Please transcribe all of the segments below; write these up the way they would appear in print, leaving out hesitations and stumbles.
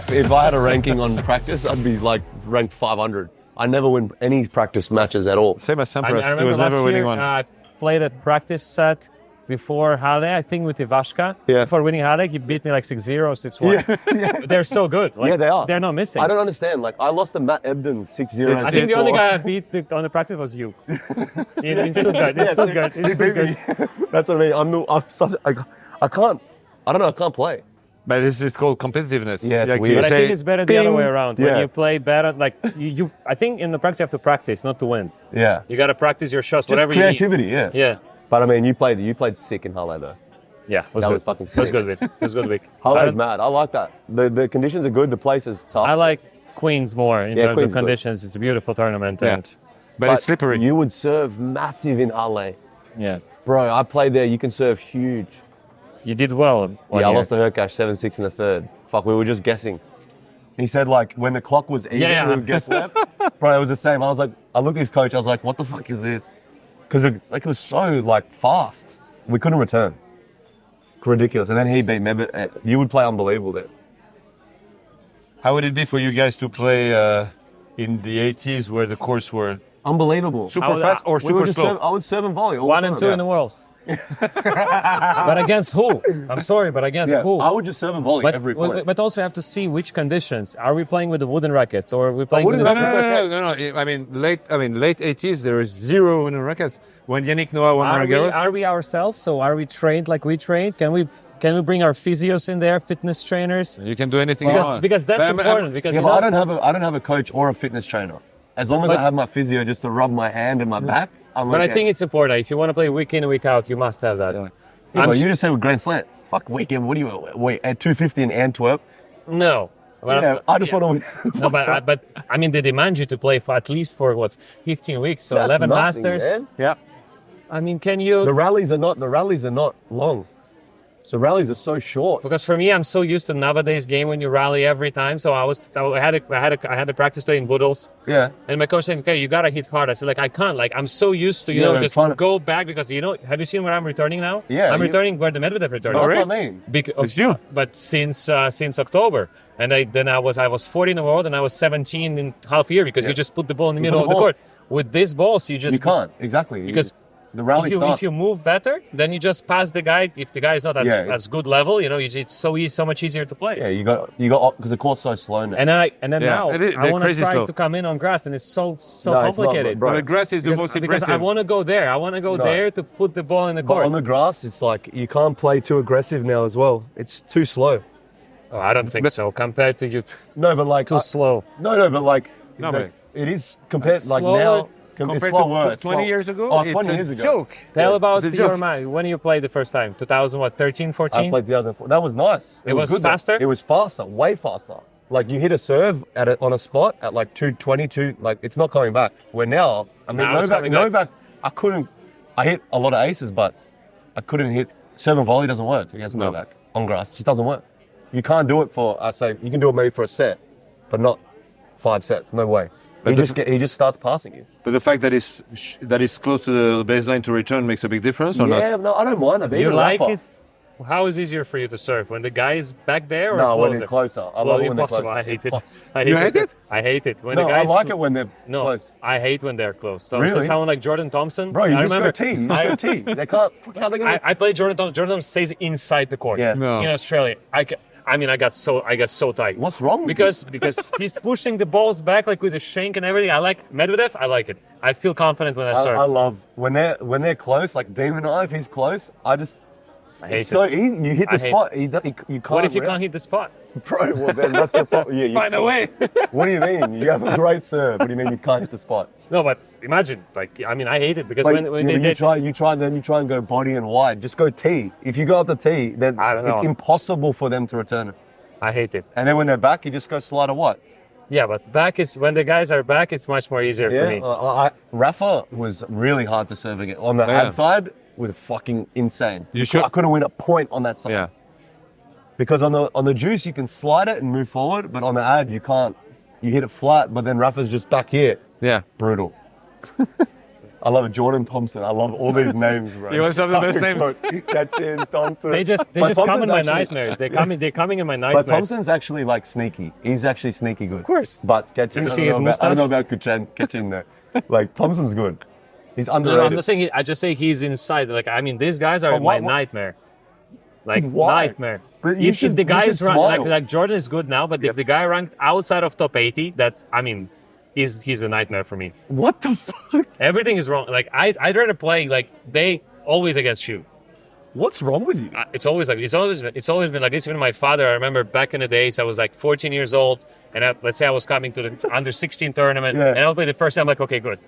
If I had a ranking on practice, I'd be like ranked 500. I never win any practice matches at all. Same as Sampras. I He was never winning one. I played a practice set before Halle, I think with Ivashka. Yeah. Before winning Halle, he beat me like 6-0, 6-1. Yeah. They're so good. Like, Yeah, they are. They're not missing. I don't understand. Like, I lost to Matt Ebden 6-0. I think the only guy I beat on the practice was you. in Stuttgart. In Stuttgart. That's what I mean. I can't play. But this is called competitiveness. Yeah, it's Like weird. you But I say, think it's better the other way around. When Yeah. you play better, like you I think in the practice you have to practice, not to win. Yeah. You got to practice your shots, Just whatever creativity, you yeah. Yeah. But I mean, you played sick in Halle though. Yeah, was That good. was fucking It was sick. good week. It was good week. Halle's mad. I like that. The conditions are good. The place is tough. I like Queens more in terms Queens of conditions. It's a beautiful tournament. Yeah. And but it's slippery. You would serve massive in Halle. yeah, Bro, I played there. You can serve huge. you did well. I lost to Herkash 7-6 in the third. Fuck, we were just guessing. He said, like, when the clock was even, Yeah. we would guess left. Bro, it was the same. I was like, I looked at his coach. I was like, what the fuck is this? Because it was so, like, fast. We couldn't return. Ridiculous. And then he beat Medvedev. You would play unbelievable there. How would it be for you guys to play in the 80s where the courts were Unbelievable. super fast or We were super just slow? I would serve and volley. all 1 the and time. 2 in the world. But against who? I'm sorry, but against who? I would just serve and volley every point. But also we have to see which conditions. Are we playing with the wooden rackets or are we playing with wooden the rackets- No. I mean, late 80s, there was 0 winning rackets. When Yannick Noah won Roland Garros. Are we ourselves? So are we trained like we train? Can we bring our physios in there, fitness trainers? You can do anything you want. Because that's But important. Because Yeah, you but know, I don't have a coach or a fitness trainer. As long as I have my physio just to rub my hand and my back, I'm but okay. I think it's important. If you want to play week in, week out, you must have that. Yeah, I'm but you just said with Grand Slam. Fuck weekend. What do you wait at 250 in Antwerp? No. But Yeah, I just want to. No, but I mean, they demand you to play for at least for 15 weeks, so 11 Masters. Man. Yeah. I mean, can you? The rallies are not long. So rallies are so short. Because for me, I'm so used to nowadays game when you rally every time. So I had a practice day in Boodles. Yeah. And my coach said, "Okay, you gotta hit hard." I said, "Like I can't. Like I'm so used to just go back because have you seen where I'm returning now? Yeah, I'm returning where the Medvedev returned. That's what I mean. It's you. But since October, and I was 40 in the world and I was 17 in half year because you just put the ball in the middle of the court. With these balls, you You can't exactly because. The rally If you move better, then you just pass the guy. If the guy is not at good level, it's so much easier to play. Yeah, you got because the court's so slow now. And then now I want to try slow. to come in on grass, and it's so No, it's not, complicated. bro. But the grass is the most because impressive. I want to go there. I want to go there to put the ball in the But court. on the grass, it's like you can't play too aggressive now as well. It's too slow. Oh, I don't think so. Compared to you, No, but like too slow. No, but like No, but- it is compared like Slower now. It's Compared slower. to It's 20 slow. years ago, Oh, it's 20 a years ago. joke. Tell about It's a your joke. man. When you played the first time, 2013, I 14. played 2004. That was nice. It was good though. faster? It was faster, way faster. Like you hit a serve on a spot at like 222, like it's not coming back. Where now, I mean, Now it's coming back. Novak, I hit a lot of aces, but I couldn't hit serve and volley doesn't work against Novak on grass. It just doesn't work. You can't do it you can do it maybe for a set, but not 5 sets. No way. But He just starts passing you. But the fact that it's close to the baseline to return makes a big difference, or not? Yeah, no, I don't mind that. but You even like Rafa- it? How is easier for you to serve when the guy is back there or No, when closer? they're closer. I love it when they're Impossible. closer. I hate it. Fuck. I hate You hate it? I hate it when No, the I guys. like it when they're No, close. I hate when they're close. So Really? someone like Jordan Thompson. Bro, you I just remember, go T. You just go T. They can't. How they gonna? I played Jordan Thompson. Jordan Thompson stays inside the court. Yeah. No. In Australia, I got so tight. What's wrong with Because he's pushing the balls back like with a shank and everything. I like Medvedev. I like it. I feel confident when I serve. I love when they're close. Like Demon Eye, if he's close, I hate it's so easy. You hit the I hate spot. You can't. What if you react. can't hit the spot? Bro, well then that's a problem. Yeah, you Find a way. What do you mean? You have a great serve. What do you mean you can't hit the spot? No, but imagine, I hate it because Like, when yeah, they but you try and go body and wide. Just go T. If you go up the T, then I don't it's know. impossible for them to return it. I hate it. And then when they're back, you just go slide or what? Yeah, but when the guys are back, it's much more easier for me. Rafa was really hard to serve again. On the ad side, was fucking insane. I couldn't win a point on that side. Yeah. Because on the juice you can slide it and move forward, but on the ad you can't. You hit it flat, but then Rafa's just back here. Yeah. Brutal. I love it. Jordan Thompson. I love all these names, bro. You want to have the best name? Catching Thompson. They just come in my nightmares. They're coming in my nightmares. But Thompson's actually like sneaky. He's actually sneaky good. Of course. But Ketchin, I don't know about Ketchin there. Like Thompson's good. He's underrated. No, I'm not saying. I just say he's inside. Like I mean, these guys are my nightmare. Like Why? nightmare. But If the guy is ranked, smile. like Jordan is good now, but if the guy ranked outside of top 80, that's I mean, he's a nightmare for me. What the fuck? Everything is wrong. Like I'd rather play like they always against you. What's wrong with you? It's always been like this. Even my father, I remember back in the days, I was like 14 years old, and let's say I was coming to the under 16 tournament, and I'll play the first time. I'm like, okay, good.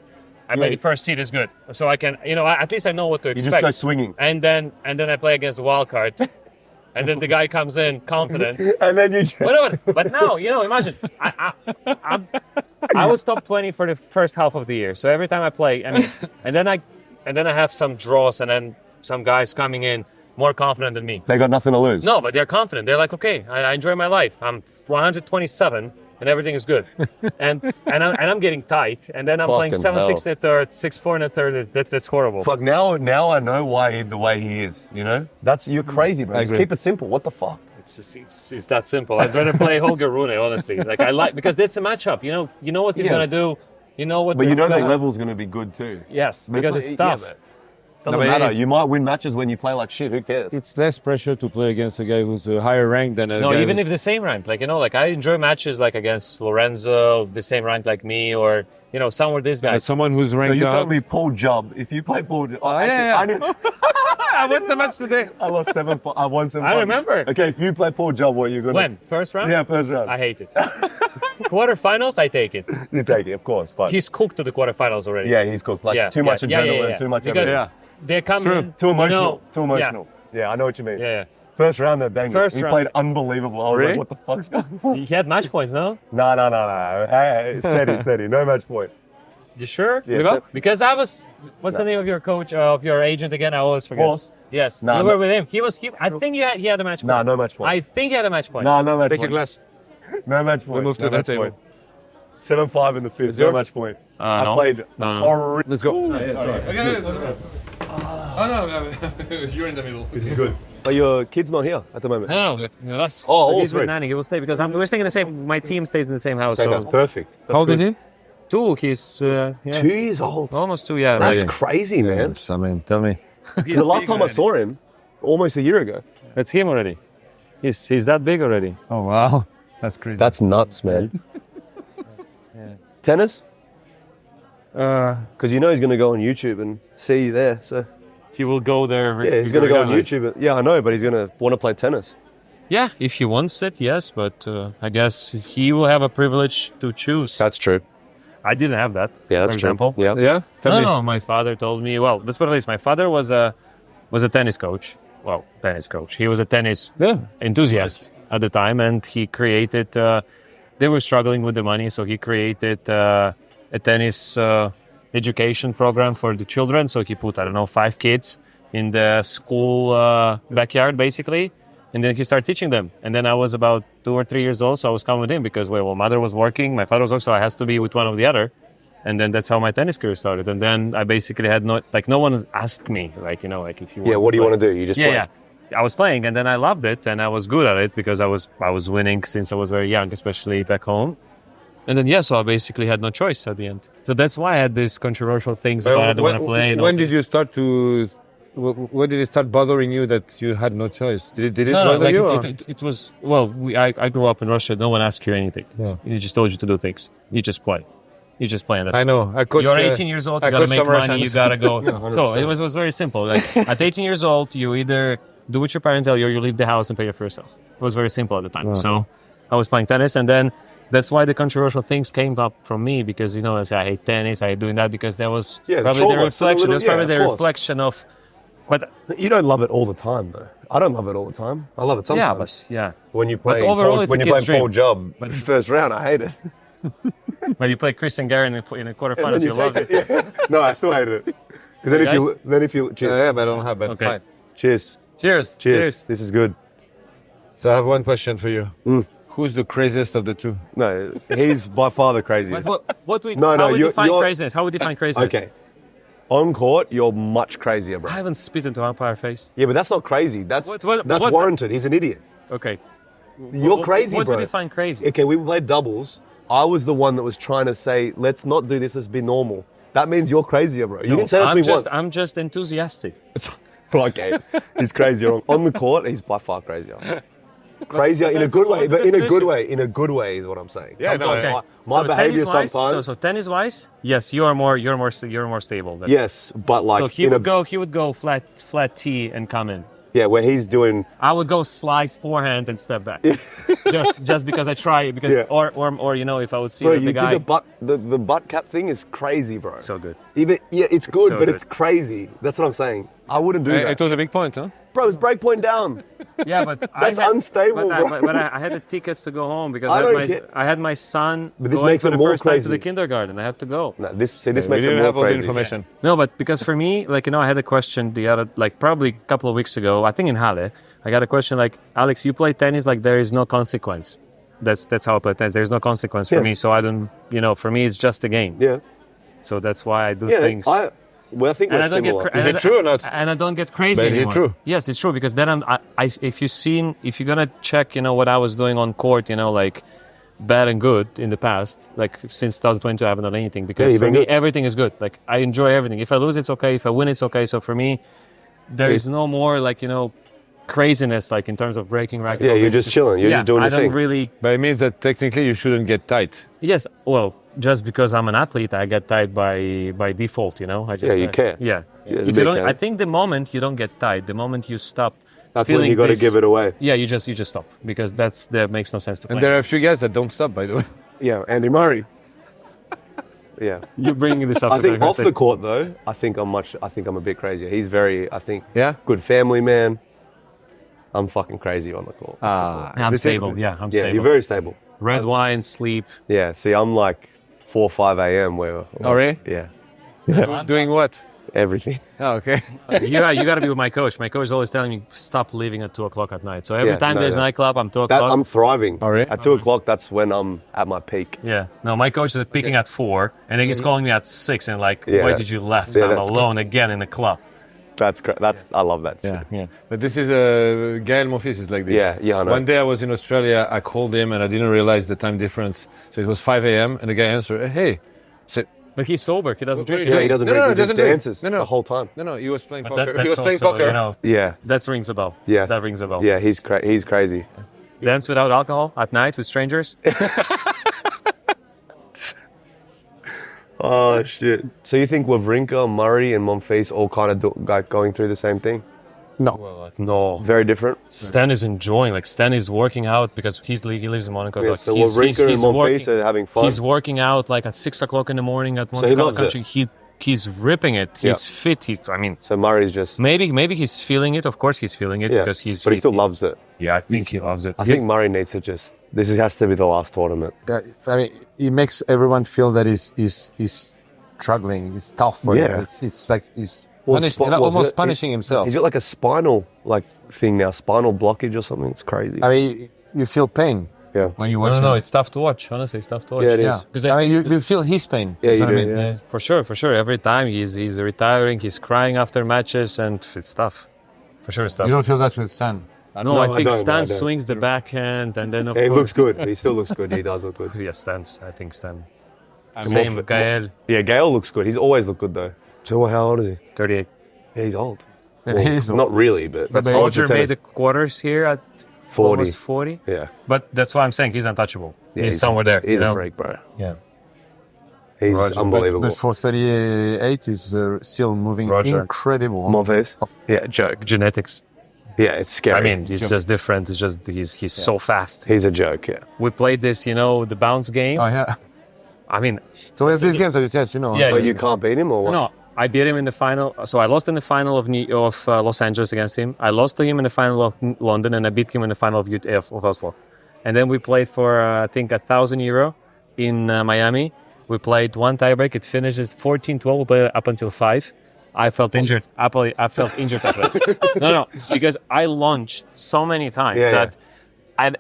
I made the first seed is good, so I can, at least I know what to expect. You just go swinging, and then I play against the wild card, and then the guy comes in confident, and then you. But now, imagine I was top 20 for the first half of the year, so every time I play, and then I have some draws, and then some guys coming in more confident than me. They got nothing to lose. No, but they're confident. They're like, okay, I enjoy my life. I'm 127 and everything is good. and I'm getting tight. And then I'm playing 7-6 in the third, 6-4 in the third. That's horrible. Fuck, now I know why the way he is, You're crazy, bro. Just keep it simple. What the fuck? It's that simple. I'd rather play Holger Rune, honestly. Like because that's a matchup. You know what he's gonna do. You know what. But you know that level's gonna be good too. Yes, because it's tough. Yeah, doesn't matter. You might win matches when you play like shit. Who cares? It's less pressure to play against a guy who's a higher rank than a guy. No, even if the same rank. Like I enjoy matches like against Lorenzo, the same rank like me, or some with this guy. Someone who's ranked. So you told me Paul Jubb. If you play Paul, I won the match today. I lost 7-4. I won 7-5. I remember. Okay, if you play Paul Jubb, what are you gonna? When? First round? Yeah, first round. I hate it. Quarterfinals, I take it. You take it, of course. But he's cooked to the quarterfinals already. Yeah, he's cooked. Too much adrenaline, too much because everything. They're coming. Too emotional. Too emotional. Yeah, I know what you mean. Yeah. First round, they're bangers. He round. played unbelievable. I was like, what the fuck's going on? He had match points, no? No. Hey, steady. No match point. You sure? Yeah, because I was. What's the name of your coach, of your agent again? I always forget. Horse? Yes. You were with him. I think he had a match point. No match point. I think he had a match point. No match Take point. your glass. No match point. We move to that table. 7-5 in the fifth. No match point. I no. played. No. Let's go. You're in the middle. This is good. But your kid's not here at the moment. No, that's. Oh, he's with Nanny. He will stay because we're staying in the same. My team stays in the same house. That's perfect. That's How old is good. he? 2. He's 2 years old. almost 2. Yeah. That's really. crazy, man. I mean, tell me. The last time I saw him, almost a year ago. That's him already. He's that big already. Oh wow, that's crazy. That's nuts, man. Tennis? Because he's going to go on YouTube and see you there. So He will go there. yeah, he's going to go on YouTube. Yeah, I know, but he's going to want to play tennis. Yeah, if he wants it, yes. But I guess he will have a privilege to choose. That's true. I didn't have that. Yeah, that's for example. true. Yeah. Yeah. Tell me. No, my father told me. Well, that's what it is. My father was a tennis coach. Well, tennis coach. He was a tennis enthusiast at the time, and he created. They were struggling with the money, so he created a tennis education program for the children. So he put 5 kids in the school backyard, basically, and then he started teaching them. And then I was about 2 or 3 years old, so I was coming with him because mother was working, my father was working, so I had to be with one or the other. And then that's how my tennis career started. And then I basically had no one asked me, if you want what do you want to do? You just play. Yeah. I was playing, and then I loved it, and I was good at it because I was winning since I was very young, especially back home. And then so I basically had no choice at the end. So that's why I had these controversial things about I don't want to play. When did you start to? When did it start bothering you that you had no choice? Did it bother you? It was I grew up in Russia. No one asked you anything. Yeah. He just told you to do things. You just play. You just play. I know. You're 18 years old. You gotta make money. You gotta go. So it was very simple. Like at 18 years old, you either do what your parents tell you, or you leave the house and pay for yourself. It was very simple at the time. Oh. So I was playing tennis, and then that's why the controversial things came up from me because I say I hate tennis. I hate doing that because that was probably the reflection. It was probably the reflection of. But you don't love it all the time, though. I don't love it all the time. I love it sometimes. Yeah. When you play Paul Jubb, first round, I hate it. When you play Chris and Gary in the quarterfinals, you love it. Yeah. No, I still hate it. Because then if you cheers. Yeah, but I don't have it. Okay. Fine. Cheers. This is good. So I have one question for you. Who's the craziest of the two? No, he's by far the craziest. How would you define craziness? How would you define craziness? Okay. On court, you're much crazier, bro. I haven't spit into umpire face. Yeah, but that's not crazy. That's what's warranted. He's an idiot. Okay. You're crazy, what bro. do you find crazy? Okay, we played doubles. I was the one that was trying to say, let's not do this, let's be normal. That means you're crazier, bro. You didn't say that to me once. I'm just enthusiastic. Okay, he's crazier. On the court, he's by far crazier. Crazier in a good way, but in a good way. In a good way is what I'm saying. Yeah, sometimes no, my behavior sometimes. So tennis-wise, yes, you're more stable. Yes, but like so he would go flat tee and come in. Yeah, where he's doing. I would go slice forehand and step back. just because I try because or you know if I would see bro, the guy. The butt cap thing is crazy, bro. So good. It's good, so but good. it's crazy. That's what I'm saying. I wouldn't do that. It was a big point, huh? Bro, it's break point down. Yeah, but That's unstable, bro. But I had the tickets to go home because I had my son But this going makes for it the more first time to crazy. the kindergarten. I had to go. No, this makes We it didn't more have all the crazy. information. No, but because for me, like, you know, I had a question the other, like, probably a couple of weeks ago, I think in Halle, I got a question like, Alex, you play tennis like there is no consequence. That's how I play tennis. There's no consequence for me. So I don't, you know, for me, it's just a game. Yeah. So that's why I do Yeah, things. I think we're similar. Is it true or not? And I don't get crazy But is it anymore. true? Yes, it's true because then if you're gonna check, you know, what I was doing on court, you know, like bad and good in the past, like since 2022, I haven't done anything because for me everything is good. Like I enjoy everything. If I lose, it's okay. If I win, it's okay. So for me, there is no more like, you know, craziness like in terms of breaking rackets. Yeah, you're just chilling. You're just doing your thing. I don't really. But it means that technically you shouldn't get tight. Yes, well, just because I'm an athlete, I get tight by default. You know, I just you care. Yeah. Yeah, If you don't, I think the moment you don't get tight, the moment you stop. That's when you got to give it away. Yeah, you just stop because that makes no sense to play. And there are a few guys that don't stop, by the way. Yeah, Andy Murray. Yeah. You're bringing this up. I think off the court though, I think I'm a bit crazier. He's very, Yeah? good family man. I'm fucking crazy on the court. I'm stable. I'm Yeah, stable. you're very stable. Red wine, sleep. Yeah, see, I'm like 4 or 5 a.m. where. Oh, really? Yeah, Doing what? everything. Oh, okay. You got to be with my coach. My coach is always telling me stop leaving at 2:00 at night. So every time there's a nightclub, I'm 2:00. I'm thriving. Oh, really? At 2:00, that's when I'm at my peak. Yeah. No, my coach is peaking at 4, and then he's calling me at 6, and like, Yeah. why did you left? Yeah, I'm that's alone again in the club. That's great. I love that. Yeah, shit. yeah. But this is Gael Monfils is like this. Yeah, I know. One day I was in Australia, I called him and I didn't realize the time difference. So it was 5 a.m. and the guy answered, hey. I said, But he's sober. He doesn't drink. Yeah, he doesn't drink. He just doesn't drink. dances the whole time. No, he was playing But poker. He was playing also, poker. You know, Yeah, that rings a bell. Yeah. That rings a bell. yeah, he's crazy. Dance without alcohol at night with strangers. Oh shit! So you think Wawrinka, Murray, and Monfils all kind of going through the same thing? No. Very different. Stan is enjoying. Like Stan is working out because he lives in Monaco. Yeah, Like, so Wawrinka and Monfils are having fun. He's working out like at 6:00 in the morning at Monte he Carlo loves country. He's ripping it. He's fit. So Murray's just maybe he's feeling it. Of course he's feeling it because he's. But he still loves it. Yeah, I think he loves it. I think Murray needs to just. This has to be the last tournament. I mean, it makes everyone feel that he's struggling. It's tough for him. It's like he's almost punishing himself. He's got like a spinal thing now, spinal blockage or something. It's crazy. I mean, you feel pain Yeah. when you watch No, him. it's tough to watch. Honestly, it's tough to watch. Yeah, it is. Yeah, Because I mean, you feel his pain. Yeah, That's you what do. I mean. Yeah. For sure. Every time he's retiring, he's crying after matches, and it's tough. For sure, it's tough. You don't feel that with Stan. No, I I think don't, Stan I don't. swings the backhand, and then of He course, looks good. He still looks good. He does look good. Yeah, I think Stan. more Same fit- Gael, Yeah, Gael looks good. He's always looked good though. So how old is he? 38. Yeah, he's old. Yeah, Well, he is not really, but Roger made the quarters here at 40. almost 40. Yeah. But that's why I'm saying he's untouchable. Yeah, he's somewhere there. He's you a know? freak, bro. Yeah. He's Roger, unbelievable. But for 38, he's still moving Roger. incredible. Monfils? Yeah, joke. Genetics. Yeah, it's scary. I mean, he's just different. It's just he's so fast. he's a joke. Yeah. We played this, the bounce game. Oh, yeah. I mean, So we have these games at UTS, you know. Yeah, But you can't beat him or what? no, I beat him in the final. So I lost in the final of Los Angeles against him. I lost to him in the final of London, and I beat him in the final of Oslo. And then we played for I think €1,000 in Miami. We played one tiebreak. It finishes 14-12. We played up until 5. I felt injured. I felt injured after that. No, because I launched so many times that, and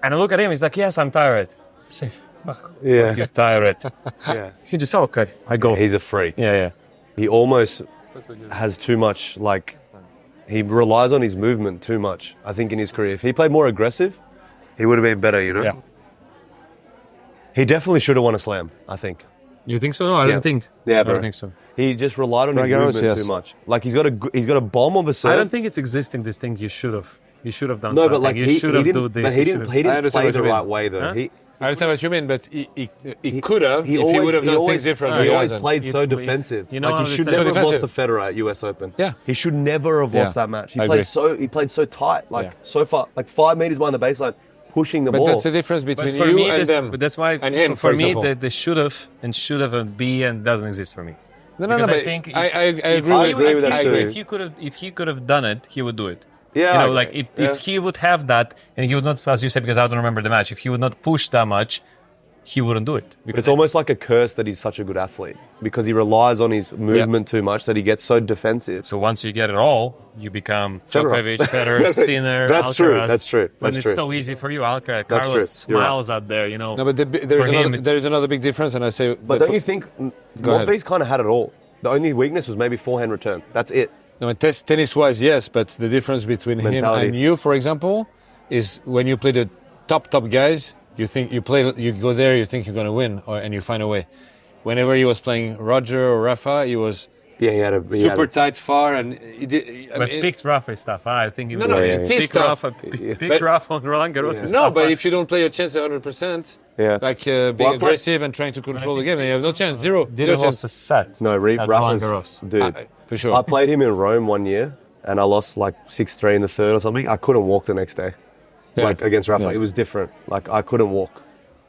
I look at him. He's like, "Yes, I'm tired." I say, Yeah. "You're tired." Yeah. He just said, "Okay." I go. He's a freak. Yeah. He almost has too much, like, he relies on his movement too much, I think, in his career. If he played more aggressive, he would have been better, you know? Yeah. He definitely should have won a slam, I think. You think so? No, I don't think. Yeah, I bro. don't think so. He just relied on his Kyrgios, movement too much. Like, he's got a bomb of a serve. I don't think it's existing, this thing you should have. You should have done No, something. but like, you he should have didn't, done this. but he you didn't should have- play the what you right mean. way, though. Huh? I understand what you mean, but he could have if he would have done things differently. He always hasn't. played so defensive. You know like, how he they should say- never So have lost to defensive. Federer at US Open. Yeah. He should never have lost Yeah. that match. He I played so tight, like Yeah. so far, like 5 meters behind the baseline, pushing the But ball. that's the difference But between for you me, and them. but that's why and him, for for me, example. the should have and be and doesn't exist for me. No, Because but I think I if agree with that that. too. If he could have done it, he would do it. Yeah, you know, I like agree. if he would have that, and he would not, as you said, because I don't remember the match. If he would not push that much, he wouldn't do it. But it's almost like a curse that he's such a good athlete because he relies on his movement too much that he gets so defensive. So once you get it all, you become Federer. Djokovic, Federer, Sinner, That's true, Alcaraz. that's true, When that's it's true. so easy for you, Alcaraz. That's Carlos true. You're right. smiles out there, you know. No, but there's another big difference, and I say. But don't you think Go ahead. Monfils kind of had it all? The only weakness was maybe forehand return. That's it. No, tennis-wise, yes, but the difference between Mentality. him and you, for example, is when you play the top guys, you go there, you think you're going to win, and you find a way. Whenever he was playing Roger or Rafa, he was Yeah, he had a super tight far, and he did. But picked Rafa stuff. I think he No, would- it's his picked stuff. Rafa, Yeah. picked Rafa on Roland Garros. is No, tough. but if you don't play your chance 100%, Yeah. like Well, being I play- aggressive and trying to control the game, then you have no chance. Zero didn't chance. lost a set. No, at Roland Rafa's, Garros. dude. For sure. I played him in Rome one year, and I lost like 6-3 in the third or something. I couldn't walk the next day, Yeah. like against Rafa. Yeah. It was different. Like I couldn't walk.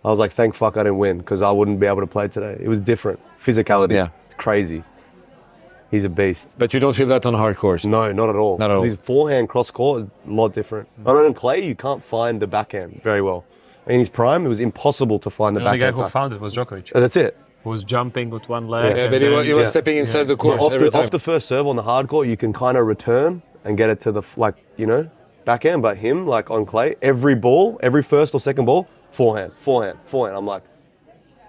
I was like, thank fuck I didn't win because I wouldn't be able to play today. It was different. Physicality. Yeah. It's crazy. He's a beast. But you don't feel that on hard course. No, not at all. Not at all. His forehand cross court is a lot different. I know in clay you can't find the backhand very well. In his prime, it was impossible to find the The only guy backhand who side. found it was Djokovic, That's it. who was jumping with one leg. Yeah, and But he then- was stepping inside the course Off every the, time. off the first serve on the hard court, you can kind of return and get it to the backhand. But him, like on clay, every ball, every first or second ball, forehand. I'm like,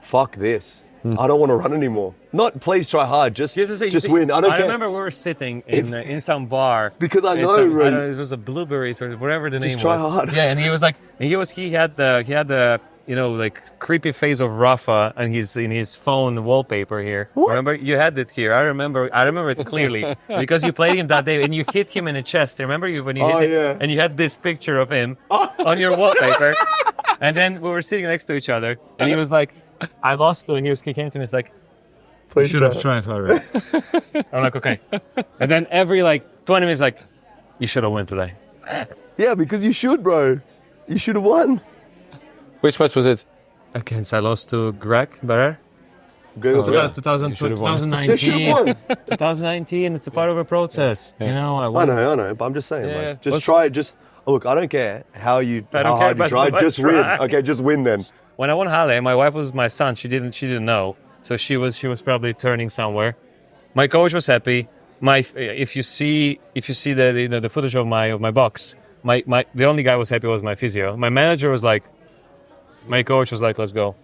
fuck this. I don't want to run anymore. Not please try hard, just win. I don't care. remember we were sitting in some bar Because I in know, some- Rune. it was a Blueberries or whatever the name was. Just try hard. Yeah, and he was like, he had the like creepy face of Rafa and he's in his phone wallpaper here. What? Remember you had it here. I remember it clearly because you played him that day and you hit him in the chest. Remember you when you hit him yeah. and you had this picture of him on your wallpaper. And then we were sitting next to each other and he was like, I lost to him. He came to me. He's like, Please should have tried harder. I'm like, okay. And then every 20 minutes, like, you should have won today. Yeah, because you should, bro. You should have won. Which match was it? Against, I lost to Greg Barrer. Good. 2019. 2019, it's a part of a process. Yeah. You know, I know, but I'm just saying, Yeah. like, just try, look, I don't care how I don't hard care you about try, how just much win. try. Okay, just win then. When I won Halle, my wife was my son. She didn't know, so she was probably turning somewhere. My coach was happy. If you see the the footage of my box, the only guy who was happy was my physio. My manager was like, my coach was like, let's go.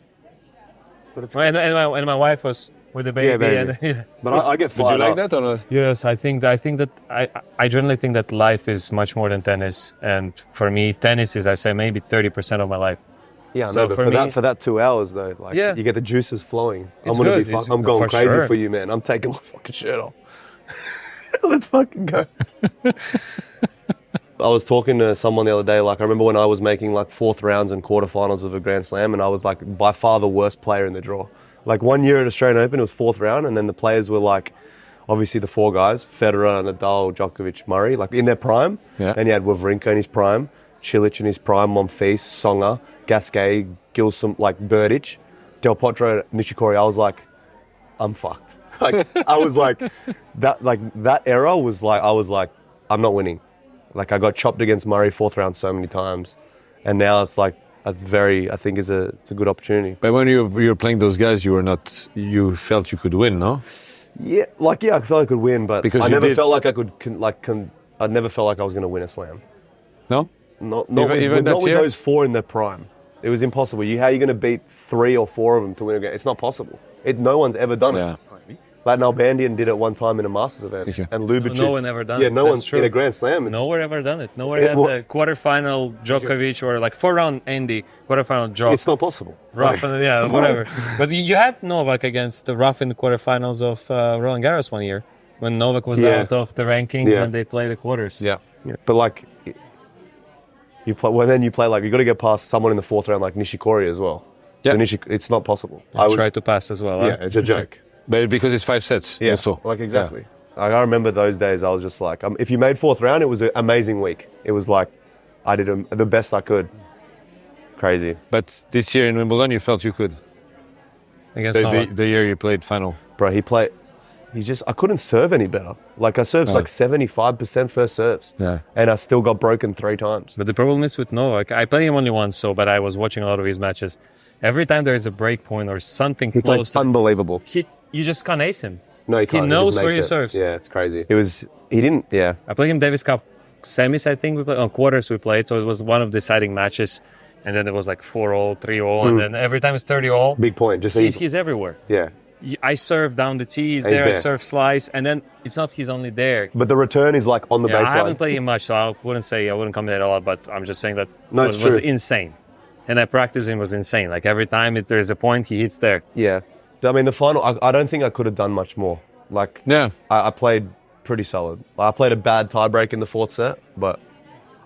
But it's, And my wife was with the baby. Yeah, baby. And, but I get Did you fired like up. that or not? Yes, I generally think that life is much more than tennis. And for me, tennis is, I say, maybe 30% of my life. Yeah, I So know, but for for me- that 2 hours though, like Yeah. you get the juices flowing. It's I'm gonna good. be It's- I'm going for crazy sure. for you, man. I'm taking my fucking shirt off. Let's fucking go. I was talking to someone the other day, like I remember when I was making like fourth rounds and quarterfinals of a Grand Slam and I was like by far the worst player in the draw. Like one year at Australian Open, it was fourth round and then the players were like, obviously the four guys, Federer, Nadal, Djokovic, Murray, like in their prime. Yeah. And you had Wawrinka in his prime, Cilic in his prime, Monfils, Songer, Gasquet, Gilson, like Berdych, Del Potro, Nishikori. I was like, I'm fucked. Like I was like that era was like I was like, I'm not winning. Like I got chopped against Murray fourth round so many times. And now it's like I think it's a good opportunity. But when you were playing those guys, you felt you could win, no? Yeah, I felt I could win, but Because I you never did- felt like I could I never felt like I was going to win a slam. No? Not Even that with year? those four in their prime. It was impossible. How are you going to beat 3 or 4 of them to win a game? It's not possible. No one's ever done Yeah. it. Like Nalbandian did it one time in a Masters event. Thank you. And Lubicic. No one ever done it. Yeah, no That's one's true. in a Grand Slam. It's, Nowhere ever done it. Nowhere had the quarterfinal Djokovic or like 4-round Andy, quarterfinal Djok. it's not possible. Rafa, yeah, whatever. But you had Novak against the Rafa in the quarterfinals of Roland Garros one year when Novak was Yeah. out of the rankings Yeah. and they played the quarters. Yeah. Yeah. But like, you play, well, then you play like, you got to get past someone in the fourth round like Nishikori as well. Yeah. So it's not possible. I try to pass as well. Yeah, Huh? it's a joke. But because it's 5 sets Yeah, also. like exactly. Like, I remember those days. I was just like, if you made fourth round, it was an amazing week. It was like, I did the best I could. Crazy, But this year in Wimbledon, you felt you could. I guess not. The year you played final. bro. I couldn't serve any better. Like I served like 75% first serves, and I still got broken 3 times. But the problem is with Novak, I played him only once, but I was watching a lot of his matches. Every time there is a break point or something He close plays to unbelievable. you just can't ace him. No, he can't. knows just where makes he it. serves. Yeah, it's crazy. He didn't. Yeah, I played him Davis Cup semis, I think we played, quarters we played, so it was one of the deciding matches. And then it was like 4-all, 3-all, and then every time it's 30-all. big point. Just He's everywhere. yeah. I serve down the tee, he's He's there, I there. serve slice, and then it's not he's only there. But the return is like on the Yeah, I haven't baseline. played him much, so I wouldn't comment a lot, but I'm just saying that No, was it's true. insane. And I practiced him was insane. Like every time there's a point, he hits there. Yeah, I mean the final. I don't think I could have done much more. Like Yeah. I played pretty solid. I played a bad tiebreak in the 4th set, but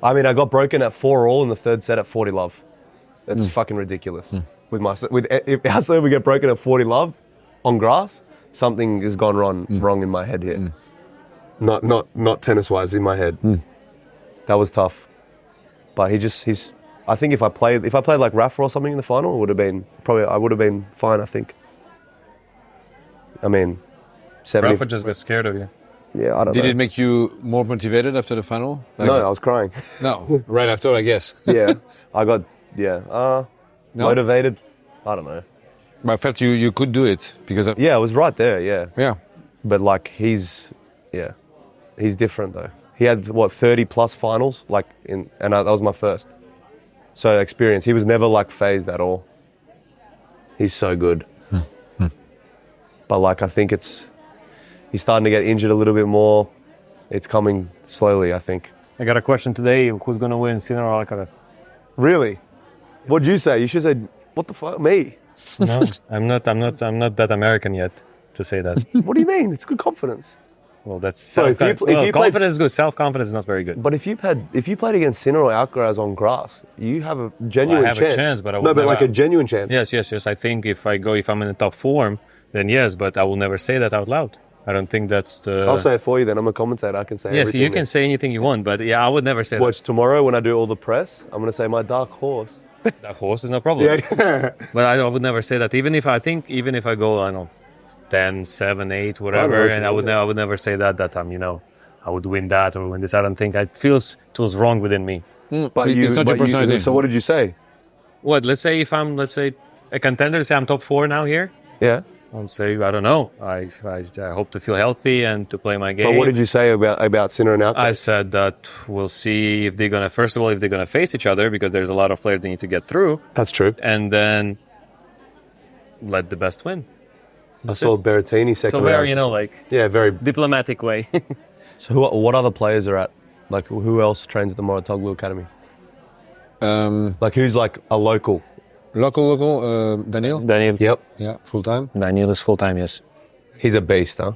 I mean I got broken at 4-all in the 3rd set at 40 love. That's fucking ridiculous. If our serve we get broken at 40 love on grass, something has gone wrong in my head here. Not tennis wise, in my head. That was tough. But he's. I think if I played like Rafa or something in the final, I would have been fine. I think. I mean, 70. Rafa just got scared of you. Yeah, I don't know. Did it make you more motivated after the final? Like- No, I was crying. No. Right after, I guess. Yeah, I got motivated. I don't know. But I felt you could do it because of, Yeah, I was right there. Yeah, yeah. but like he's different though. He had 30 plus finals, that was my first. So experience. He was never like phased at all. He's so good. But like I think he's starting to get injured a little bit more. It's coming slowly, I think. I got a question today. Who's going to win, Sinner or Alcaraz? Really? What'd you say? You should say, what the fuck, me? No, I'm not that American yet to say that. What do you mean? It's good confidence. Well, that's So if you played- confidence is good. Self-confidence is not very good. But if you played against Sinner or Alcaraz on grass, you have a genuine I have chance. a chance, but I no, would but like never- a genuine chance. Yes. I think if I'm in the top form, then yes, but I will never say that out loud. I don't think that's the... I'll say it for you then. I'm a commentator. I can say Yes, everything. you can say anything you want, but yeah, I would never say Watch tomorrow when I do all the press. I'm going to say my dark horse. that. That horse is no problem. Yeah. But I would never say that. Even if I go, I don't know, 10, 7, 8, whatever, I know, and I would never say that I would win that or win this. I don't think it feels wrong within me. But it's not your personality. So what did you say? What? Let's say a contender, say I'm top 4 now here. Yeah. I'll say I don't know. I hope to feel healthy and to play my game. But what did you say about Sinner and Alcaraz? I said that we'll see if they're gonna face each other because there's a lot of players they need to get through, That's true. and then let the best win. I saw Berrettini second So round. very, Yeah, very. diplomatic way. So what other players are at? Like who else trains at the Mouratoglou Academy? Like who's like a local? Local, Daniil? Daniil. Yep. Yeah, full time. Daniil is full time. Yes. He's a beast, huh?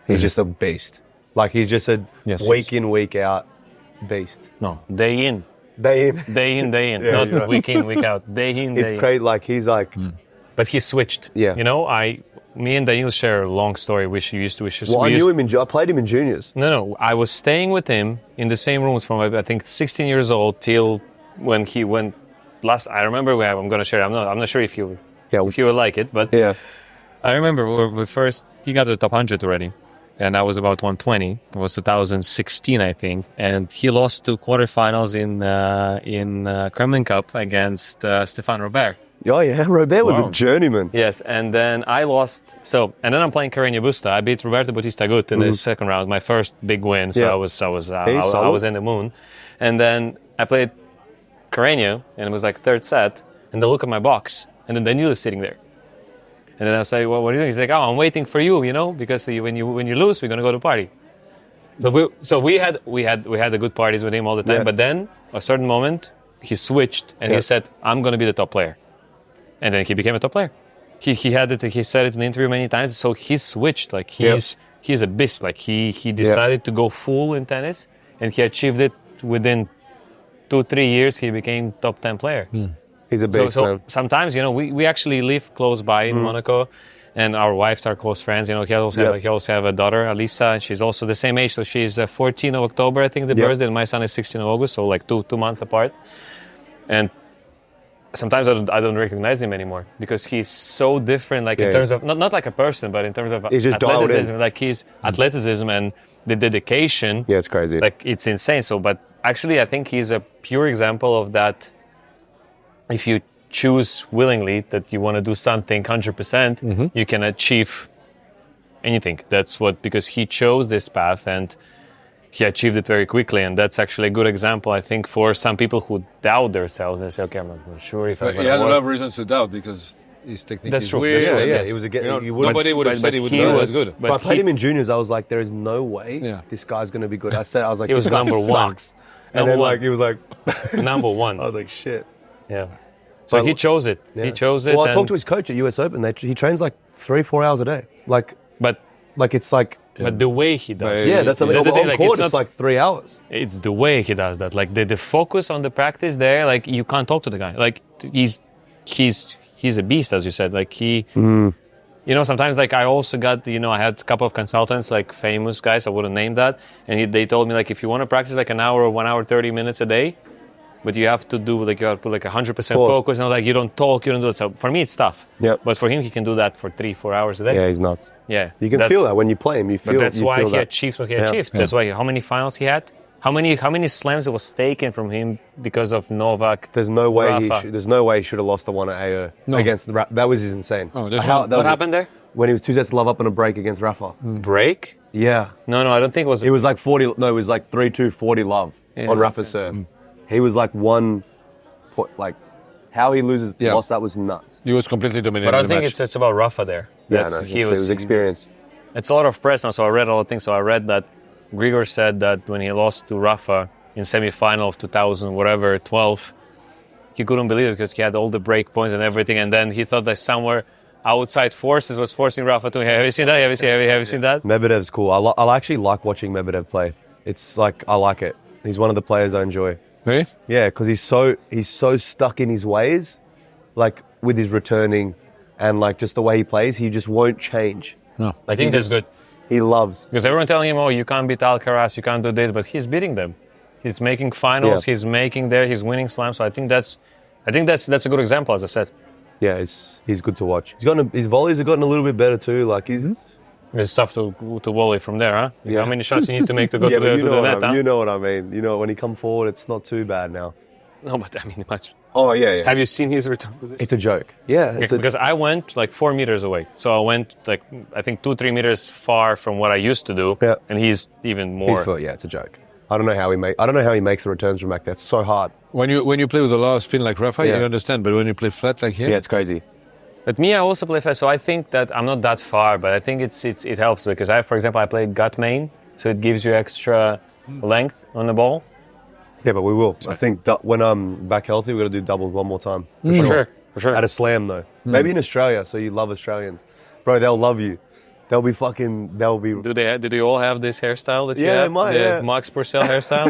He's just a beast. Like he's just a Yes, week in, week out beast. No. Day in. They. Day in. Day in. Yeah, Not you're right. week in, week out. Day in. Day It's in. crazy. Like he's like. But he switched. Yeah. Me and Daniil share a long story. We used to. Well, I knew him I played him in juniors. No. I was staying with him in the same rooms from I think 16 years old till when he went last. I remember I'm going to share. I'm not sure if you would like it, but Yeah. I remember we first he got to the top 100 already, and I was about 120. It was 2016, I think, and he lost to quarterfinals in Kremlin Cup against Stefan Robert. Oh yeah, Robert was a journeyman. Yes, and then I lost. And then I'm playing Carreño Busta. I beat Roberto Bautista Agut in the second round, my first big win. So Yeah. I was in the moon, and then I played Carreño, and it was like third set, and they look at my box, and then Daniil is sitting there, And then I say, well, what are you doing? He's like, oh, I'm waiting for you, because when you lose, we're gonna go to party. So we had the good parties with him all the time. Yeah. But then a certain moment he switched and he said, I'm gonna be the top player. And then he became a top player. He said it in the interview many times. So he switched. Like he's a beast. Like he decided to go full in tennis, and he achieved it within 2-3 years. He became top 10 player. He's a beast, So man. sometimes, we actually live close by in Monaco, and our wives are close friends. He also have a daughter, Alisa, and she's also the same age. So she's 14 of October, I think, the birthday, and my son is 16 of August, so like two months apart. And sometimes I don't recognize him anymore because he's so different, like in terms of, not like a person, but in terms of he's just dialed in. athleticism. Like his athleticism and the dedication. Yeah, it's crazy. Like it's insane. So, but actually I think he's a pure example of that. If you choose willingly that you want to do something 100%, you can achieve anything. That's because he chose this path and he achieved it very quickly. And that's actually a good example, I think, for some people who doubt themselves and say, okay, I'm not sure if I'm But going he to had a work. lot of reasons to doubt because his technique That's is true. weird. That's true. Yeah, and he was a nobody would have said he would he be was as good. but I played he- him in juniors. I was like, there is no way this guy's going to be good. I was like, He was this guy number one. sucks. And Number then one. he was like, number one. I was like, shit. Yeah. So But- he chose it. Yeah. He chose it. Well, I and- talked to his coach at US Open. He trains like 3-4 hours a day. Like it's like, But the way he does it. yeah, that's The on thing, like, court. it's It's not- like 3 hours. It's the way he does that. Like the focus on the practice there, like you can't talk to the guy. Like he's a beast, as you said. Like sometimes like I also got, I had a couple of consultants, like famous guys, I wouldn't name that. And they told me like, if you want to practice like an hour or 1 hour, 30 minutes a day, but you have to do like, you have to put like 100% focus and like you don't talk, you don't do it. So for me, it's tough. Yep. But for him, he can do that for 3-4 hours a day. Yeah, he's nuts. Yeah. You can That's- feel that when you play him. You feel. But that's you why feel he that. achieved what he Yeah. achieved. That's why how many finals he had? How many slams it was taken from him because of Novak? There's no way Rafa? there's no way he should have lost the one at AO against the That was insane. Oh, there's How- no- that What was happened there? when he was 2 sets love up on a break against Rafa. Break? Yeah. No, I don't think it was. It was like 40. No, it was like 3-2, 40 love on Rafa's serve. He was like 1 point. Like how he lost that was nuts. He was completely dominating But I the think match. it's about Rafa there. Yeah, no, it was experience. It's a lot of press now, so I read a lot of things. So I read that Grigor said that when he lost to Rafa in semi-final of 12, he couldn't believe it because he had all the break points and everything, and then he thought that somewhere outside forces was forcing Rafa to. Have you seen that? Have you seen that? Medvedev's cool. I actually like watching Medvedev play. It's like I like it. He's one of the players I enjoy. Really? Yeah, because he's so stuck in his ways, like with his returning, and like just the way he plays, he just won't change. No. I think that's good. He loves. Because everyone telling him, oh, you can't beat Alcaraz, you can't do this, but he's beating them. He's making finals, he's he's winning slams. So I think that's a good example, as I said. Yeah, he's good to watch. His volleys have gotten a little bit better too. Like It's tough to volley from there, huh? Yeah. How many shots you need to make to go yeah, to but the net, huh? you know what I mean. You know when he come forward, it's not too bad now. No, but I mean, much. Oh yeah. Have you seen his return position? It's a joke. Yeah, Because I went like 4 meters away. So I went like, I think 2-3 meters far from what I used to do. Yeah. And he's even more. it's a joke. I don't know how he makes the returns from back there. It's so hard. When you play with a lot of spin like Rafa, you understand. But when you play flat like him, Yeah, it's crazy. But me, I also play fast. So I think that I'm not that far, but I think it helps because for example, I play gut main. So it gives you extra length on the ball. Yeah, but we will. I think when I'm back healthy, we're gonna do doubles one more time. For sure. At a slam though. Maybe in Australia, so you love Australians. Bro, they'll love you. They'll be Do they all have this hairstyle that you Yeah, have? they might, The yeah. Max Purcell hairstyle?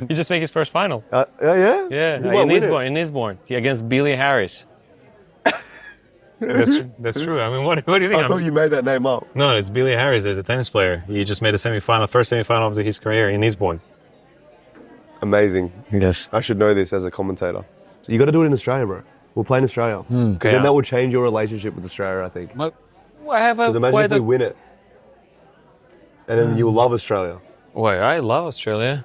He just made his first final. yeah? Yeah, You might win it. in Eastbourne. Against Billy Harris. That's true. I mean, what do you think? I thought you made that name up. No, it's Billy Harris. He's a tennis player. He just made a first semi-final of his career in Eastbourne. Amazing. Yes. I should know this as a commentator. So you got to do it in Australia, bro. We'll play in Australia. Okay. Because then that will change your relationship with Australia, I think. Well, I have Because imagine if we win it. And then you'll love Australia. Wait, I love Australia.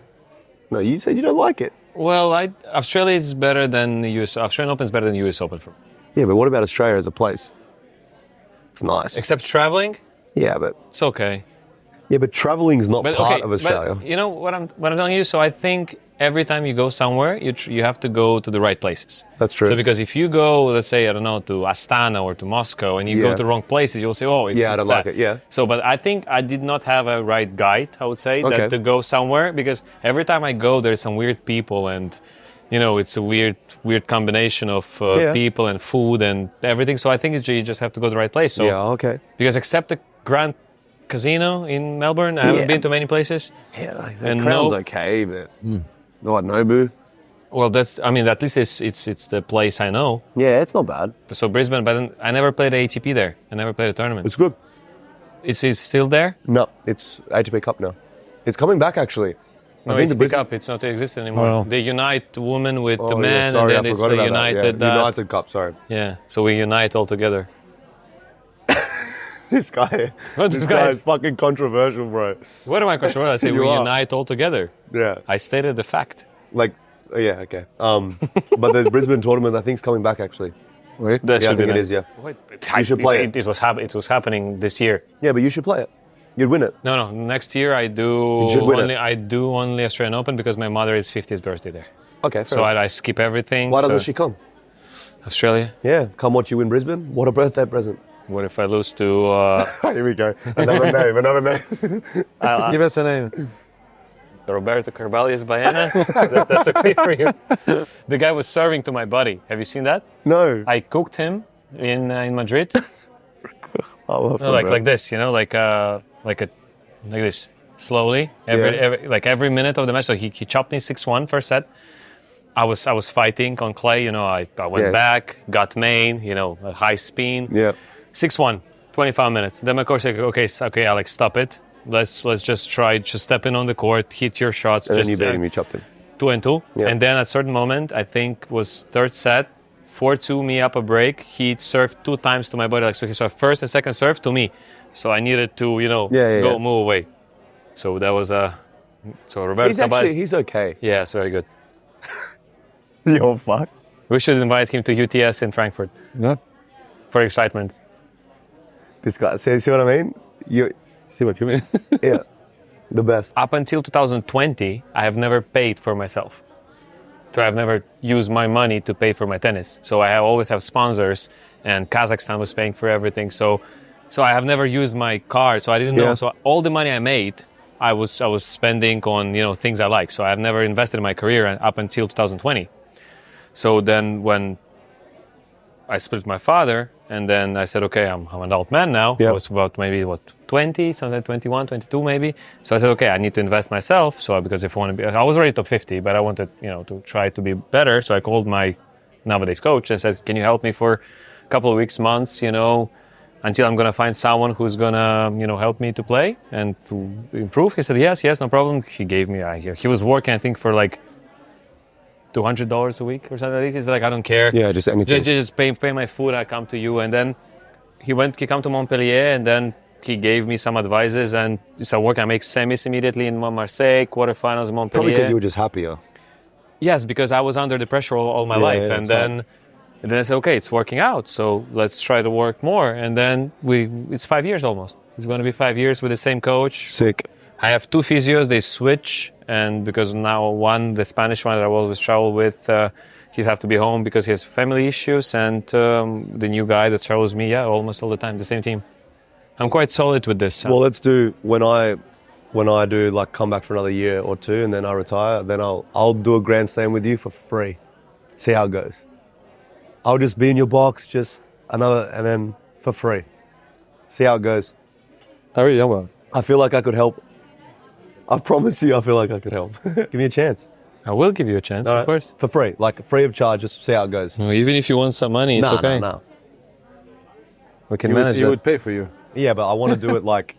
No, you said you don't like it. Well, Australia is better than the US. Australian Open is better than the US Open for me. Yeah, but what about Australia as a place? It's nice. Except traveling, Yeah, but it's okay. traveling's not part of Australia. But you know what I'm telling you. So I think every time you go somewhere, you have to go to the right places. That's true. So because if you go, let's say, I don't know, to Astana or to Moscow, and you go to the wrong places, you'll say, oh, it's I don't bad. like it. Yeah. So, but I think I did not have a right guide, I would say, that to go somewhere, because every time I go, there's some weird people, and it's a weird combination of people and food and everything. So I think you just have to go to the right place. So, because except the Grand Casino in Melbourne, I haven't been to many places. Yeah, like the Crown's okay, but not Nobu. Well, at least it's the place I know. Yeah, it's not bad. So Brisbane, but I never played the ATP there. I never played a tournament. It's good. It's still there? No, it's ATP Cup now. It's coming back actually. No, ATP Cup. It's not exist anymore. Oh. They unite women with the Yeah, men, sorry, and then it's United. United Cup. Sorry. Yeah, so we unite all together. This guy. This guy is fucking controversial, bro. What am I controversial? I say we unite all together. Yeah. I stated the fact. Like, yeah, okay. But the Brisbane tournament, I think, is coming back actually. Wait, I think it is. Yeah. Wait, you should play it. It was happening this year. Yeah, but you should play it. You'd win it. No. Next year I do only Australian Open because my mother's 50th birthday there. Okay. So I skip everything. Why doesn't she come? Australia. Yeah, come watch you win Brisbane. What a birthday present. What if I lose to... Here we go. Another name. Give us a name. Roberto Carballes Baena? That's okay for you. The guy was serving to my buddy. Have you seen that? No. I cooked him in Madrid. Oh, like this, like this, slowly. Every minute of the match. So he chopped me 6-1 first set. I was fighting on clay. I went back, got main. A high spin. Yeah. 6-1, 25 minutes. Then my coach said, okay, Alex, stop it. Let's just try, just step in on the court, hit your shots. And just, then you beat him, you chopped him. 2-2. Yeah. And then at a certain moment, I think was third set, 4-2, me up a break. He served 2 times to my body. So he served first and second serve to me. So I needed to, move away. So that was so Roberto Carballes. He's okay. Yeah, it's very good. Yo, fuck. We should invite him to UTS in Frankfurt. Yeah. For excitement. This guy, see what I mean? See what you mean? Yeah, the best. Up until 2020, I have never paid for myself. So I've never used my money to pay for my tennis. So I always have sponsors, and Kazakhstan was paying for everything. So I have never used my card. So I didn't know. So all the money I made, I was spending on things I like. So I have never invested in my career up until 2020. So then when I split with my father, and then I said, okay, I'm an adult man now. I was about maybe 20, something 21, 22 maybe. So I said, okay, I need to invest myself. So because if I want to be, I was already top 50, but I wanted, to try to be better. So I called my nowadays coach and said, can you help me for a couple of weeks, months, until I'm going to find someone who's going to, help me to play and to improve? He said, yes, no problem. He gave me, he was working, I think, for like $200 a week or something like this. He's like, I don't care. Yeah, just anything. Just pay my food, I come to you. And then he come to Montpellier, and then he gave me some advices, and so working. I make semis immediately in Marseille, quarterfinals in Montpellier. Probably because you were just happier. Yes, because I was under the pressure all my life. And then I said, okay, it's working out, so let's try to work more. And then it's 5 years almost. It's going to be 5 years with the same coach. Sick. I have 2 physios, they switch, and because now the Spanish one that I always travel with, he's have to be home because he has family issues, and the new guy that travels me, almost all the time, the same team. I'm quite solid with this. Well, let's do, when I do like come back for another year or 2 and then I retire, then I'll do a Grand Slam with you for free. See how it goes. I'll just be in your box, just another, and then for free. See how it goes. I feel like I could help. I promise you, I feel like I could help. Give me a chance. I will give you a chance, of course. For free, like free of charge, just see how it goes. Well, even if you want some money, it's okay. No. We can manage it. He would pay for you. Yeah, but I want to do it like...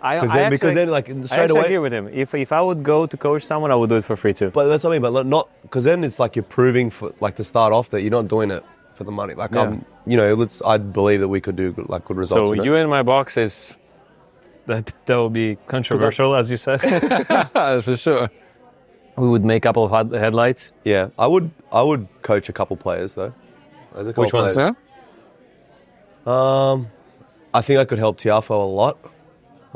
because then straight away... I agree with him. If I would go to coach someone, I would do it for free too. But that's what I mean, but not... Because then it's like you're proving, for like to start off, that you're not doing it for the money. Like, I believe that we could do good results. So you in my box is... That will be controversial, as you said. For sure. We would make up of headlights. Yeah, I would coach a couple players though. Which ones? Yeah? I think I could help Tiafo a lot.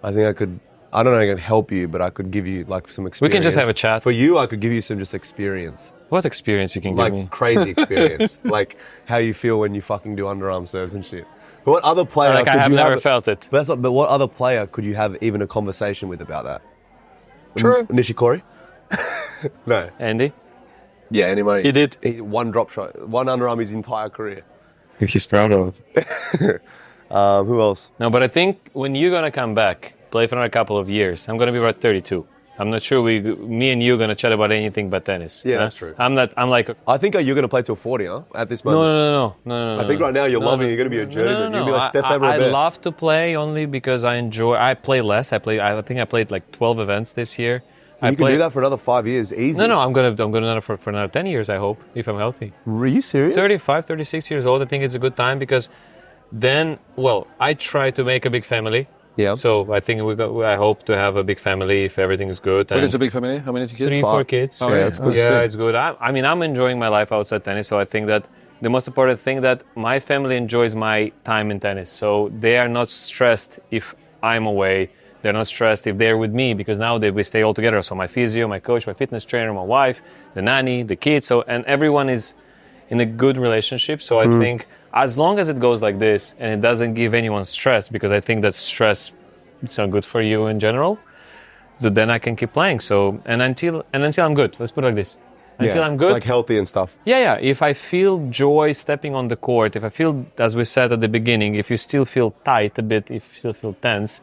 I think I could I don't know, I can help you, but I could give you like some experience. We can just have a chat. For you, I could give you some just experience. What experience you can Like give me? crazy experience. Like how you feel when you fucking do underarm serves and shit. But what other player Like I could have you never have, felt it. but what other player could you have even a conversation with about that? True. Nishikori? No. Andy? Yeah, anyway. He did. One drop shot, one underarm his entire career. He's proud of it. Who else? No, but I think when you're gonna come back, play for another couple of years, I'm gonna be about 32. I'm not sure me and you are gonna chat about anything but tennis. Yeah, that's true. I'm like, I think you're going to play till 40, huh? At this moment. no. I think right now you're loving. You're going to be a journeyman. You'll be like Steph Everett. I love to play only because I enjoy. I play less. I think I played like 12 events this year. You can do that for another 5 years, easy. No, I'm gonna do that for another 10 years. I hope, if I'm healthy. Are you serious? 35, 36 years old. I think it's a good time because then, well, I try to make a big family. Yeah. So I think I hope to have a big family if everything is good. What is a big family? How many kids? 3, 4 kids. Oh, yeah, it's good. Yeah, it's good. I mean, I'm enjoying my life outside tennis, so I think that the most important thing that my family enjoys my time in tennis. So they are not stressed if I'm away. They're not stressed if they're with me because now we stay all together. So my physio, my coach, my fitness trainer, my wife, the nanny, the kids. And everyone is in a good relationship. So I think as long as it goes like this and it doesn't give anyone stress, because I think that stress it's not good for you in general, so then I can keep playing. So until I'm good. Let's put it like this. Until I'm good. Like healthy and stuff. Yeah. If I feel joy stepping on the court, if I feel, as we said at the beginning, if you still feel tight a bit, if you still feel tense,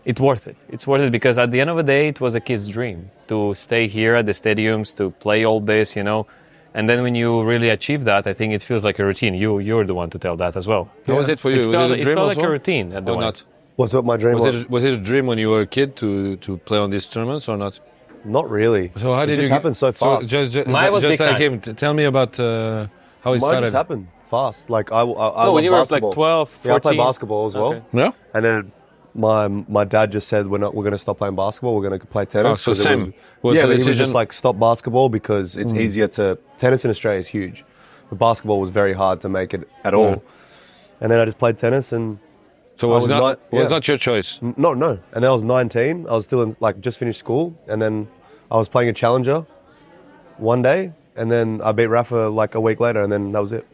it's worth it. It's worth it because at the end of the day, it was a kid's dream to stay here at the stadiums, to play all this, And then when you really achieve that, I think it feels like a routine. You're the one to tell that as well. How was it for you? It Was felt, it a dream like also? a routine at the Or moment. not? What's what my dream was? Was it a dream when you were a kid to play on these tournaments or not? Not really. So how did it just you happened so fast. Mine was just big like time. him. Tell me about how it Mine started. just happened fast. Like I love when you were basketball. like 12, 14. Yeah, I played basketball as well. Okay. Yeah. And then my dad just said we're going to stop playing basketball. We're going to play tennis. Oh, so 'cause it same. was- Was yeah, the but he was decision- just like stop basketball because it's easier to. Tennis in Australia is huge, but basketball was very hard to make it at all. And then I just played tennis and. So I was was not not- was yeah. not your choice. No. And then I was 19. I was still in, just finished school, and then I was playing a challenger one day, and then I beat Rafa like a week later, and then that was it.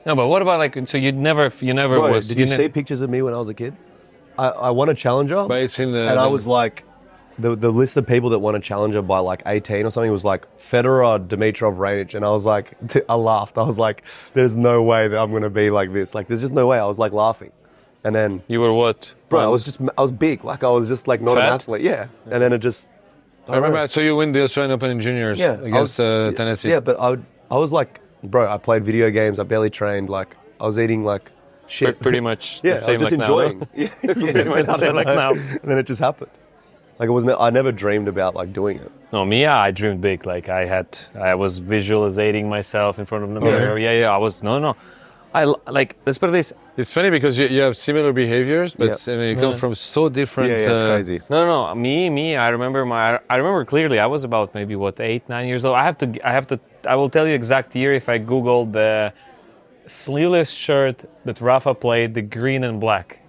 No, but what about so you never Bro, was. did you see pictures of me when I was a kid? I won a challenger, But it's in the. and I was like, the list of people that won a challenger by like 18 or something was like Federer, Dimitrov, Raonic, and I was like, I laughed. I was like, there's no way that I'm gonna be like this. Like, there's just no way. I was like laughing, and then. You were what? Bro, I was big. Like I was just like not an Fat? athlete. Yeah. And then it just. I remember I saw you win the Australian Open in juniors against Tennessee. Yeah, but I was like, bro, I played video games. I barely trained. Like I was eating like shit. Pretty much Yeah, the same I was just like enjoying. now. Yeah, Pretty much the same like now. And then it just happened. Like it wasn't. I never dreamed about like doing it. No, me, I dreamed big. Like I was visualizing myself in front of the mirror. Yeah. I was no. Let's put it this. It's funny because you have similar behaviors, but Yeah. I mean, you come from so different. Yeah, it's crazy. No. Me. I remember clearly. I was about maybe 8, 9 years old. I will tell you exact year if I Google the sleeveless shirt that Rafa played, the green and black.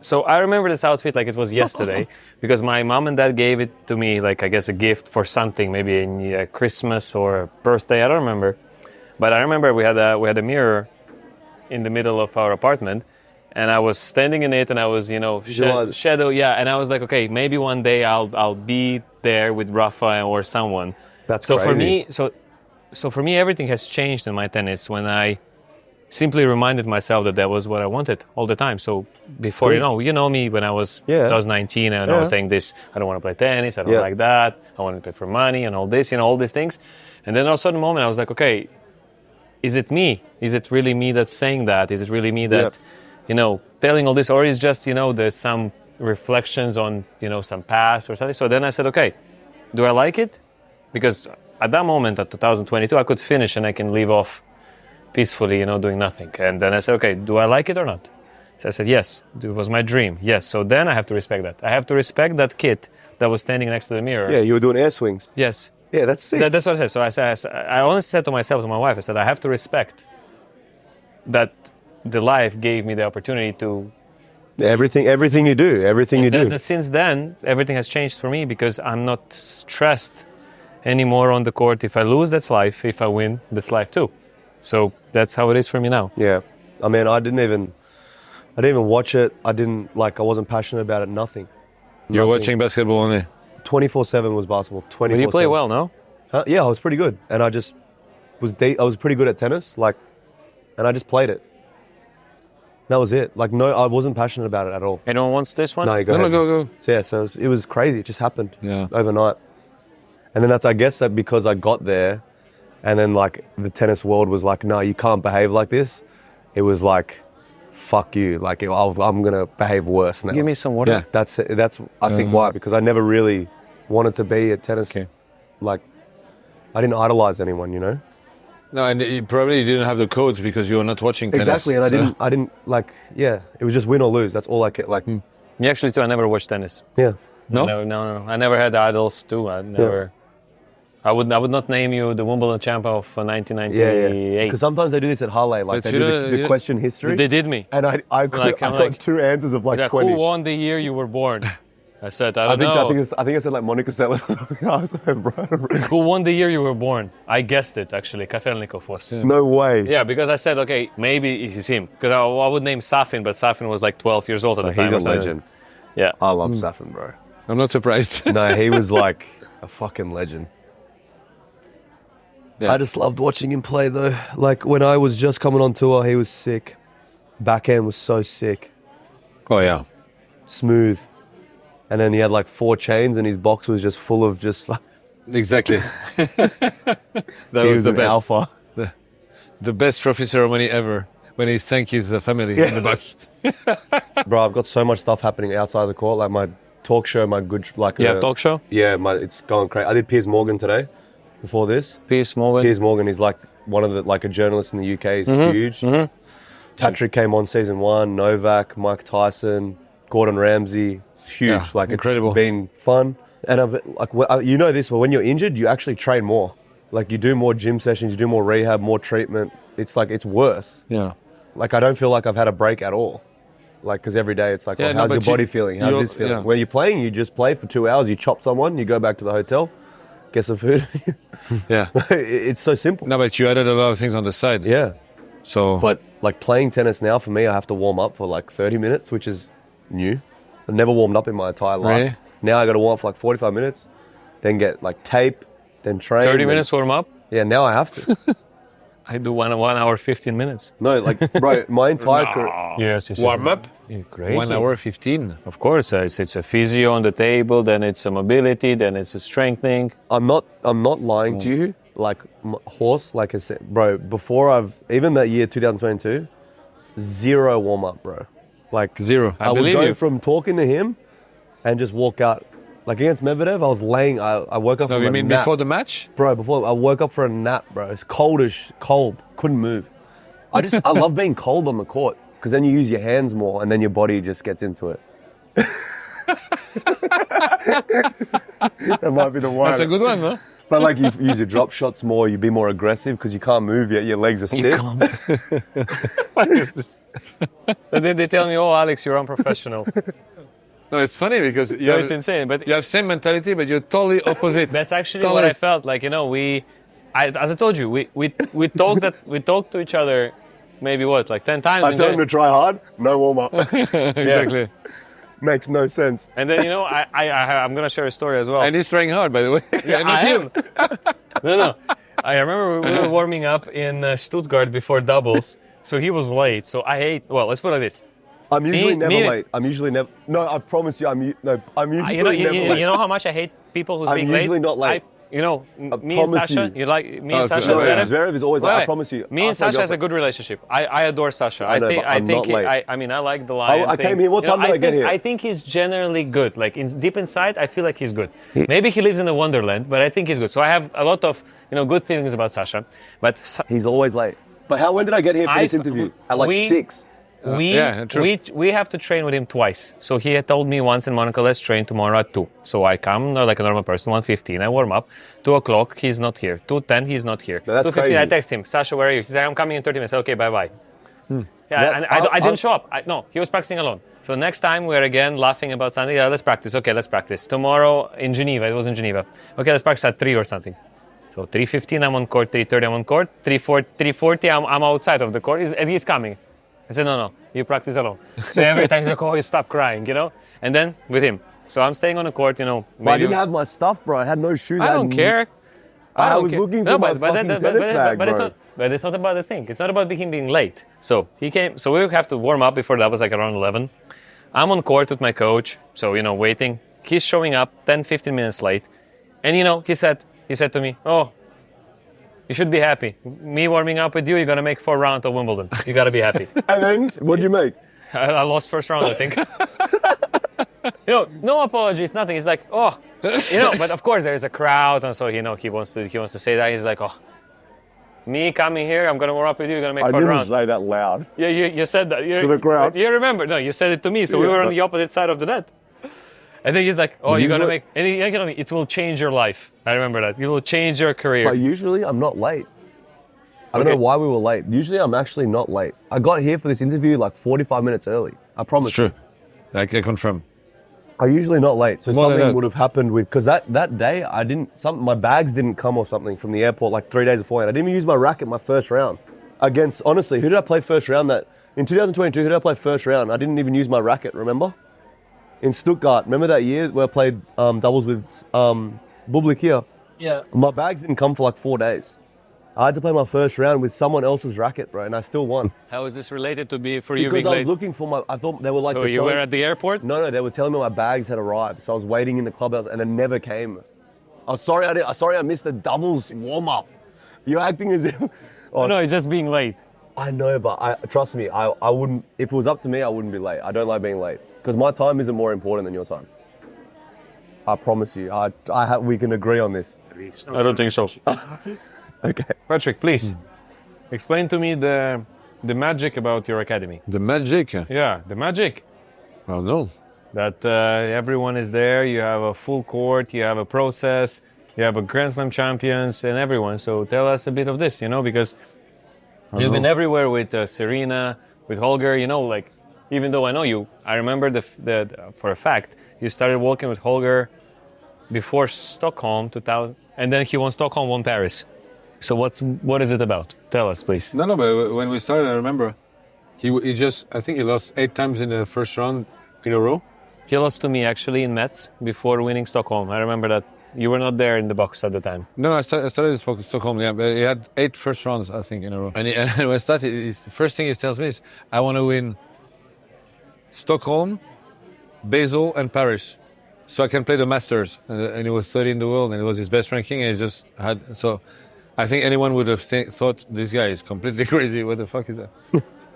So I remember this outfit like it was yesterday because my mom and dad gave it to me, like I guess a gift for something, maybe in Christmas or birthday. I don't remember, but I remember we had a mirror in the middle of our apartment, and I was standing in it, and I was, shadow, and I was like, okay, maybe one day I'll be there with Rafa or someone. That's so crazy. for me, everything has changed in my tennis when I simply reminded myself that was what I wanted all the time. So before, you know me when I was 19, and I was saying this, I don't want to play tennis, I don't like that, I want to play for money and all this, all these things. And then also at the moment I was like, okay, is it me? Is it really me that's saying that? Is it really me that, telling all this? Or is just, there's some reflections on, some past or something? So then I said, okay, do I like it? Because at that moment, at 2022, I could finish and I can leave off peacefully, doing nothing. And then I said, okay, do I like it or not? So I said, yes, it was my dream. Yes. So then I have to respect that. I have to respect that kid that was standing next to the mirror. Yeah, you were doing air swings. Yes. Yeah, that's sick. That's what I said. So I honestly said to myself, to my wife, I said, I have to respect that the life gave me the opportunity to Everything you do. Since then, everything has changed for me because I'm not stressed anymore on the court. If I lose, that's life. If I win, that's life too. So that's how it is for me now. Yeah. I mean, I didn't even watch it. I wasn't passionate about it. Nothing. You're watching basketball only? 24/7 was basketball. 24/7. But you play well, no? Yeah, I was pretty good. And I just I was pretty good at tennis, and I just played it. That was it. No, I wasn't passionate about it at all. Anyone wants this one? No, you go ahead. Go. So yeah, so it was crazy. It just happened overnight. And then I guess that because I got there, and then the tennis world was like, no, you can't behave like this. It was like, fuck you. I'm gonna behave worse now. Give me some water. Yeah. That's I think why, because I never really wanted to be a tennis. Okay. I didn't idolize anyone, you know. No, and you probably didn't have the coach because you were not watching tennis. Exactly, and I didn't it was just win or lose. That's all I kept Me actually too. I never watched tennis. Yeah. No? No. I never had idols too. I never. Yeah. I would not name you the Wimbledon champ of 1998. Yeah. Because sometimes they do this at Halle, they do the question history. They did me, and I got two answers of 20. Who won the year you were born? I said I don't know. I think I said Monica Seles. Who won the year you were born? I guessed it actually. Kafelnikov was. Yeah. No way. Yeah, because I said okay, maybe it's him. Because I would name Safin, but Safin was 12 years old at the time. He's a legend. Yeah. I love Safin, bro. I'm not surprised. No, he was a fucking legend. Yeah. I just loved watching him play though. When I was just coming on tour, he was sick. Backhand was so sick. Oh yeah. Smooth. And then he had 4 chains and his box was just full of Exactly. That was the best. Alpha. The best trophy ceremony ever when he thanked his family in the box. Bro, I've got so much stuff happening outside the court. My talk show, my good You have talk show? Yeah, it's going crazy. I did Piers Morgan today. Before this, Piers Morgan. Piers Morgan is one of the a journalist in the UK. He's huge. Mm-hmm. Patrick came on season 1. Novak, Mike Tyson, Gordon Ramsay. Huge. Yeah, incredible. It's been fun. And you know this, but when you're injured, you actually train more. You do more gym sessions, you do more rehab, more treatment. It's it's worse. Yeah. I don't feel like I've had a break at all. Because every day it's how's your body feeling? How's this feeling? Yeah. When you're playing, you just play for 2 hours. You chop someone, you go back to the hotel. Get some food. Yeah. It's so simple. No, but you added a lot of things on the side. Yeah. So. But playing tennis now, for me, I have to warm up for 30 minutes, which is new. I've never warmed up in my entire life. Really? Now I got to warm up for 45 minutes, then get tape, then train. 30 minutes warm up? Yeah, now I have to. I do 1 hour, 15 minutes. No, bro, my entire career. Yes. Warm up? You're crazy. 1 hour 15. Of course, it's a physio on the table, then it's a mobility, then it's a strengthening. I'm not lying to you. Horse, I said, bro, before even that year, 2022, 0 warm up, bro. Zero. I would go from talking to him and just walk out. Against Medvedev, I was laying, I woke up from a nap. No, you mean before the match? Bro, before I woke up for a nap, bro. It's cold, couldn't move. I love being cold on the court because then you use your hands more and then your body just gets into it. That might be the one. That's a good one, no? But you use your drop shots more, you be more aggressive because you can't move yet, your legs are stiff. What is this? And then they tell me, oh, Alex, you're unprofessional. No, it's funny because it's insane. But you have same mentality, but you're totally opposite. That's actually what I felt. As I told you, we talked to each other maybe 10 times. I tell him to try hard, no warm up. Exactly. Makes no sense. And then I'm gonna share a story as well. And he's trying hard, by the way. Yeah, I am. No. I remember we were warming up in Stuttgart before doubles, so he was late. So I hate. Well, let's put it like this. I'm usually never late. I'm usually never. No, I promise you, I'm usually never late. You know how much I hate people who's being late? I'm usually not late. Me and Sasha, me and Sasha. Zverev is always late. I promise you. Me and Sasha has a good relationship. I adore Sasha. I like the line. I came here. What time did I get here? I think he's generally good. Deep inside, I feel like he's good. Maybe he lives in a wonderland, but I think he's good. So I have a lot of good feelings about Sasha. But he's always late. But when did I get here for this interview? At 6. We have to train with him twice. So he had told me once in Monaco, let's train tomorrow at 2. So I come like a normal person, 1:15, I warm up. 2 o'clock, he's not here. 2:10, he's not here. 2:15, I text him, Sasha, where are you? He said, I'm coming in 30 minutes. I said, okay, bye-bye. Yeah, and I didn't show up. No, he was practicing alone. So next time we're again laughing about something. Yeah, let's practice. Okay, let's practice. Tomorrow in Geneva, it was in Geneva. Okay, let's practice at 3 or something. So 3:15, I'm on court. 3:30, I'm on court. 3:40, I'm outside of the court, and he's coming. I said, no, you practice alone. So every time he's like, oh, you stop crying, you know? And then with him. So I'm staying on the court, you know. But I didn't have my stuff, bro. I had no shoes. I don't care. I was looking for my fucking tennis bag, bro. But it's not about the thing. It's not about him being late. So he came. So we would have to warm up before that was like around 11. I'm on court with my coach. So, you know, waiting. He's showing up 10, 15 minutes late. And, you know, he said to me, oh, you should be happy. Me warming up with you, you're going to make 4 rounds of Wimbledon. You got to be happy. And then, what'd you make? I lost first round, I think. You know, no apologies, nothing. He's like, oh, you know, but of course there's a crowd. And so, you know, he wants to say that. He's like, oh, me coming here, I'm going to warm up with you, you're going to make 4 rounds. I didn't say that loud. Yeah, you said that. To the crowd. You remember. No, you said it to me. So we were on the opposite side of the net. And then he's like, oh, you're going to make, and it will change your life. I remember that. It will change your career. But usually I'm not late. I don't know why we were late. Usually I'm actually not late. I got here for this interview like 45 minutes early. I promise. It's true. I can confirm. I'm usually not late. So something would have happened with, because that day my bags didn't come or something from the airport like 3 days beforehand. I didn't even use my racket my first round. Honestly, who did I play first round in 2022, who did I play first round? I didn't even use my racket, remember? In Stuttgart. Remember that year where I played doubles with Bublik here? Yeah. My bags didn't come for like 4 days. I had to play my first round with someone else's racket, bro, and I still won. How is this related to you being late? Because I was looking for I thought they were like... So you were at the airport? No, they were telling me my bags had arrived. So I was waiting in the clubhouse and it never came. I'm sorry I missed the doubles warm-up. You're acting as if... Oh, no, it's just being late. I know, but trust me, I wouldn't... If it was up to me, I wouldn't be late. I don't like being late. Because my time isn't more important than your time. I promise you. We can agree on this. I don't think so. Okay. Patrick, please, explain to me the magic about your academy. The magic? Yeah, the magic. Well, no. That everyone is there, you have a full court, you have a process, you have a Grand Slam champions and everyone. So tell us a bit of this, you know, because you've been everywhere with Serena, with Holger, you know, like, even though I know you, I remember for a fact, you started walking with Holger before Stockholm 2000, and then he won Stockholm, won Paris. So what is it about? Tell us, please. No, but when we started, I remember, I think he lost 8 times in the first round in a row. He lost to me actually in Metz before winning Stockholm. I remember that. You were not there in the box at the time. No, I started in Stockholm, yeah, but he had 8 first rounds, I think, in a row. And when I started, the first thing he tells me is, I want to win Stockholm, Basel, and Paris, so I can play the Masters. And he was 30 in the world, and it was his best ranking, and he just had... So I think anyone would have thought, this guy is completely crazy, what the fuck is that?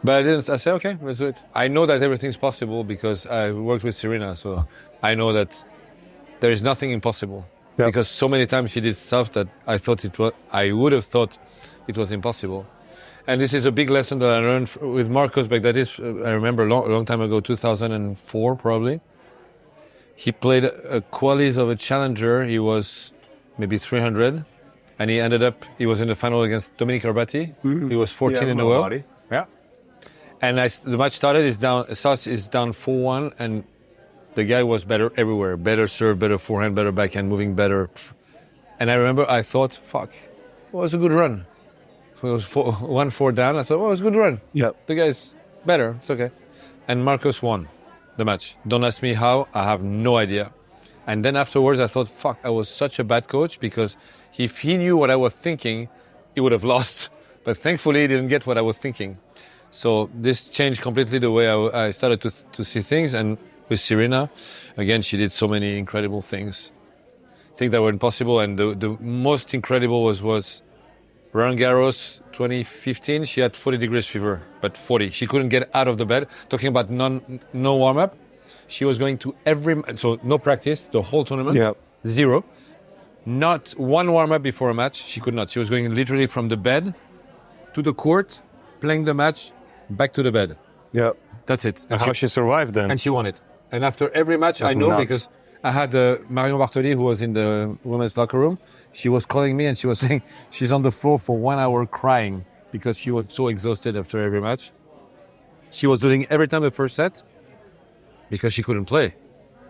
But I didn't. I said, okay, let's do it. I know that everything's possible because I worked with Serena, so I know that there is nothing impossible. Yep. Because so many times she did stuff that I would have thought it was impossible. And this is a big lesson that I learned with Marcos back. That is, I remember a long time ago, 2004 probably. He played a qualies of a challenger. He was maybe 300, and he was in the final against Dominic Arbati. Mm-hmm. He was 14 in the world. Yeah. And the match started, is down 4-1, and the guy was better everywhere. Better serve, better forehand, better backhand, moving better. And I remember I thought, fuck, it was a good run. It was 1-4 down. I thought, oh, it was a good run. Yep. The guy's better. It's okay. And Marcos won the match. Don't ask me how. I have no idea. And then afterwards, I thought, fuck, I was such a bad coach because if he knew what I was thinking, he would have lost. But thankfully, he didn't get what I was thinking. So this changed completely the way I started to see things. And with Serena, again, she did so many incredible things that were impossible. And the most incredible was Roland Garros 2015. She had 40 degrees fever, but 40. She couldn't get out of the bed. Talking about no warm-up. She was going to so no practice, the whole tournament. Yep. 0. Not one warm-up before a match. She could not. She was going literally from the bed to the court, playing the match, back to the bed. Yep. That's it. And how she survived then? And she won it. And after every match, I know because I had Marion Bartoli, who was in the women's locker room. She was calling me and she was saying she's on the floor for 1 hour crying because she was so exhausted after every match. she was losing every time the first set because she couldn't play.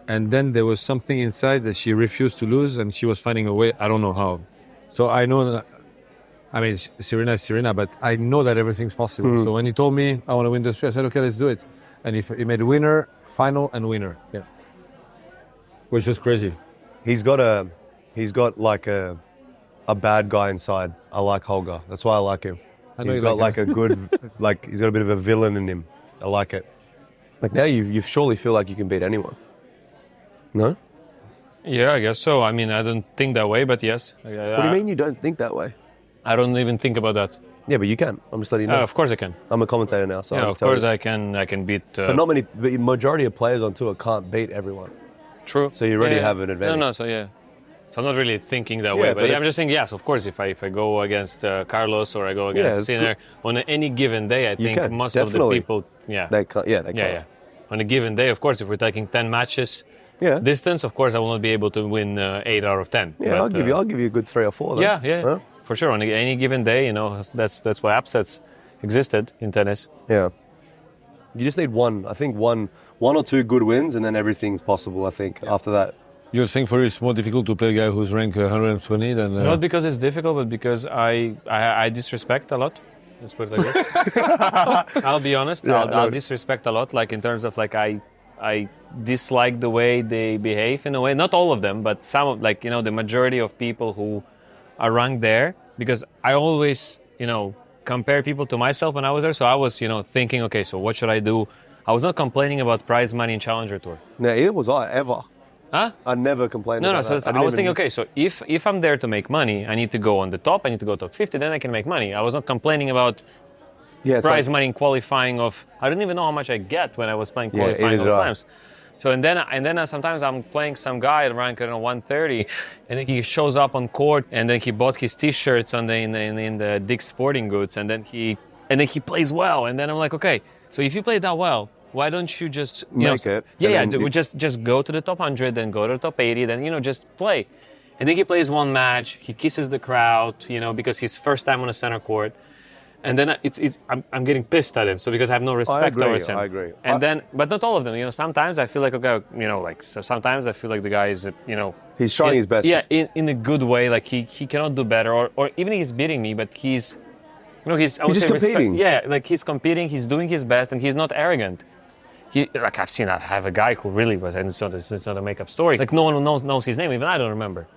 And then there was something inside that she refused to lose, and she was finding a way. I don't know how. So I know that, I mean, Serena is Serena, but I know that everything's possible. So when he told me I want to win this three, I said, okay, let's do it. And he made winner, final, and winner. Yeah. Which was crazy. He's got like a bad guy inside. I like Holger. That's why I like him. He's got like a good, like he's got a bit of a villain in him. I like it. Like now you surely feel like you can beat anyone. No? Yeah, I guess so. I mean, I don't think that way, but yes. What do you mean you don't think that way? I don't even think about that. Yeah, but you can. I'm just letting you know. Of course I can. I'm a commentator now, so Yeah, I'll of just tell course you. I can beat... But the majority of players on tour can't beat everyone. True. So you already have an advantage. No, so yeah. So I'm not really thinking that Yeah, way, but but I'm it's- just saying, yes, of course, if I go against Carlos or I go against it's Sinner, on any given day, I think can, most of the definitely. people... Yeah. They can't. Yeah, they can't. Yeah. On a given day, of course, if we're taking 10 matches Yeah. distance, of course, I will not be able to win 8 out of 10. Yeah, But, I'll give you a good 3 or 4. Then. Yeah, Huh? for sure. On any given day, that's why upsets existed in tennis. Yeah. You just need one. I think one or two good wins, and then everything's possible. I think after that. You think for you it's more difficult to play a guy who's ranked 120 than... Not because it's difficult, but because I disrespect a lot. Let's put it like this. I'll be honest. I'll disrespect a lot. Like in terms of like I dislike the way they behave in a way. Not all of them, but some of the majority of people who are ranked there. Because I always compare people to myself when I was there. So I was thinking, okay, so what should I do? I was not complaining about prize money in Challenger Tour. No, either was I ever. Huh? I never complained about So that. I was thinking, okay, so if I'm there to make money, I need to go on the top, I need to go top 50, then I can make money. I was not complaining about prize money in qualifying of, I don't even know how much I get when I was playing qualifying all times. So and then sometimes I'm playing some guy at rank 130, and then he shows up on court, and then he bought his T-shirts in the Dick's Sporting Goods, and then he plays well, and then I'm like, okay, so if you play that well, why don't you just make it? Just go to the top 100, then go to the top 80, then just play. And then he plays one match, he kisses the crowd, because he's first time on a center court. And then I'm getting pissed at him, so because I have no respect towards him. I agree. And but not all of them. Sometimes I feel like sometimes I feel like the guy is he's trying his best. Yeah, in a good way. Like he cannot do better, or even he's beating me, but he's he's just competing. Like he's competing, he's doing his best, and he's not arrogant. I've seen I have a guy who really was, and it's not a make-up story. Like no one knows his name, even I don't remember.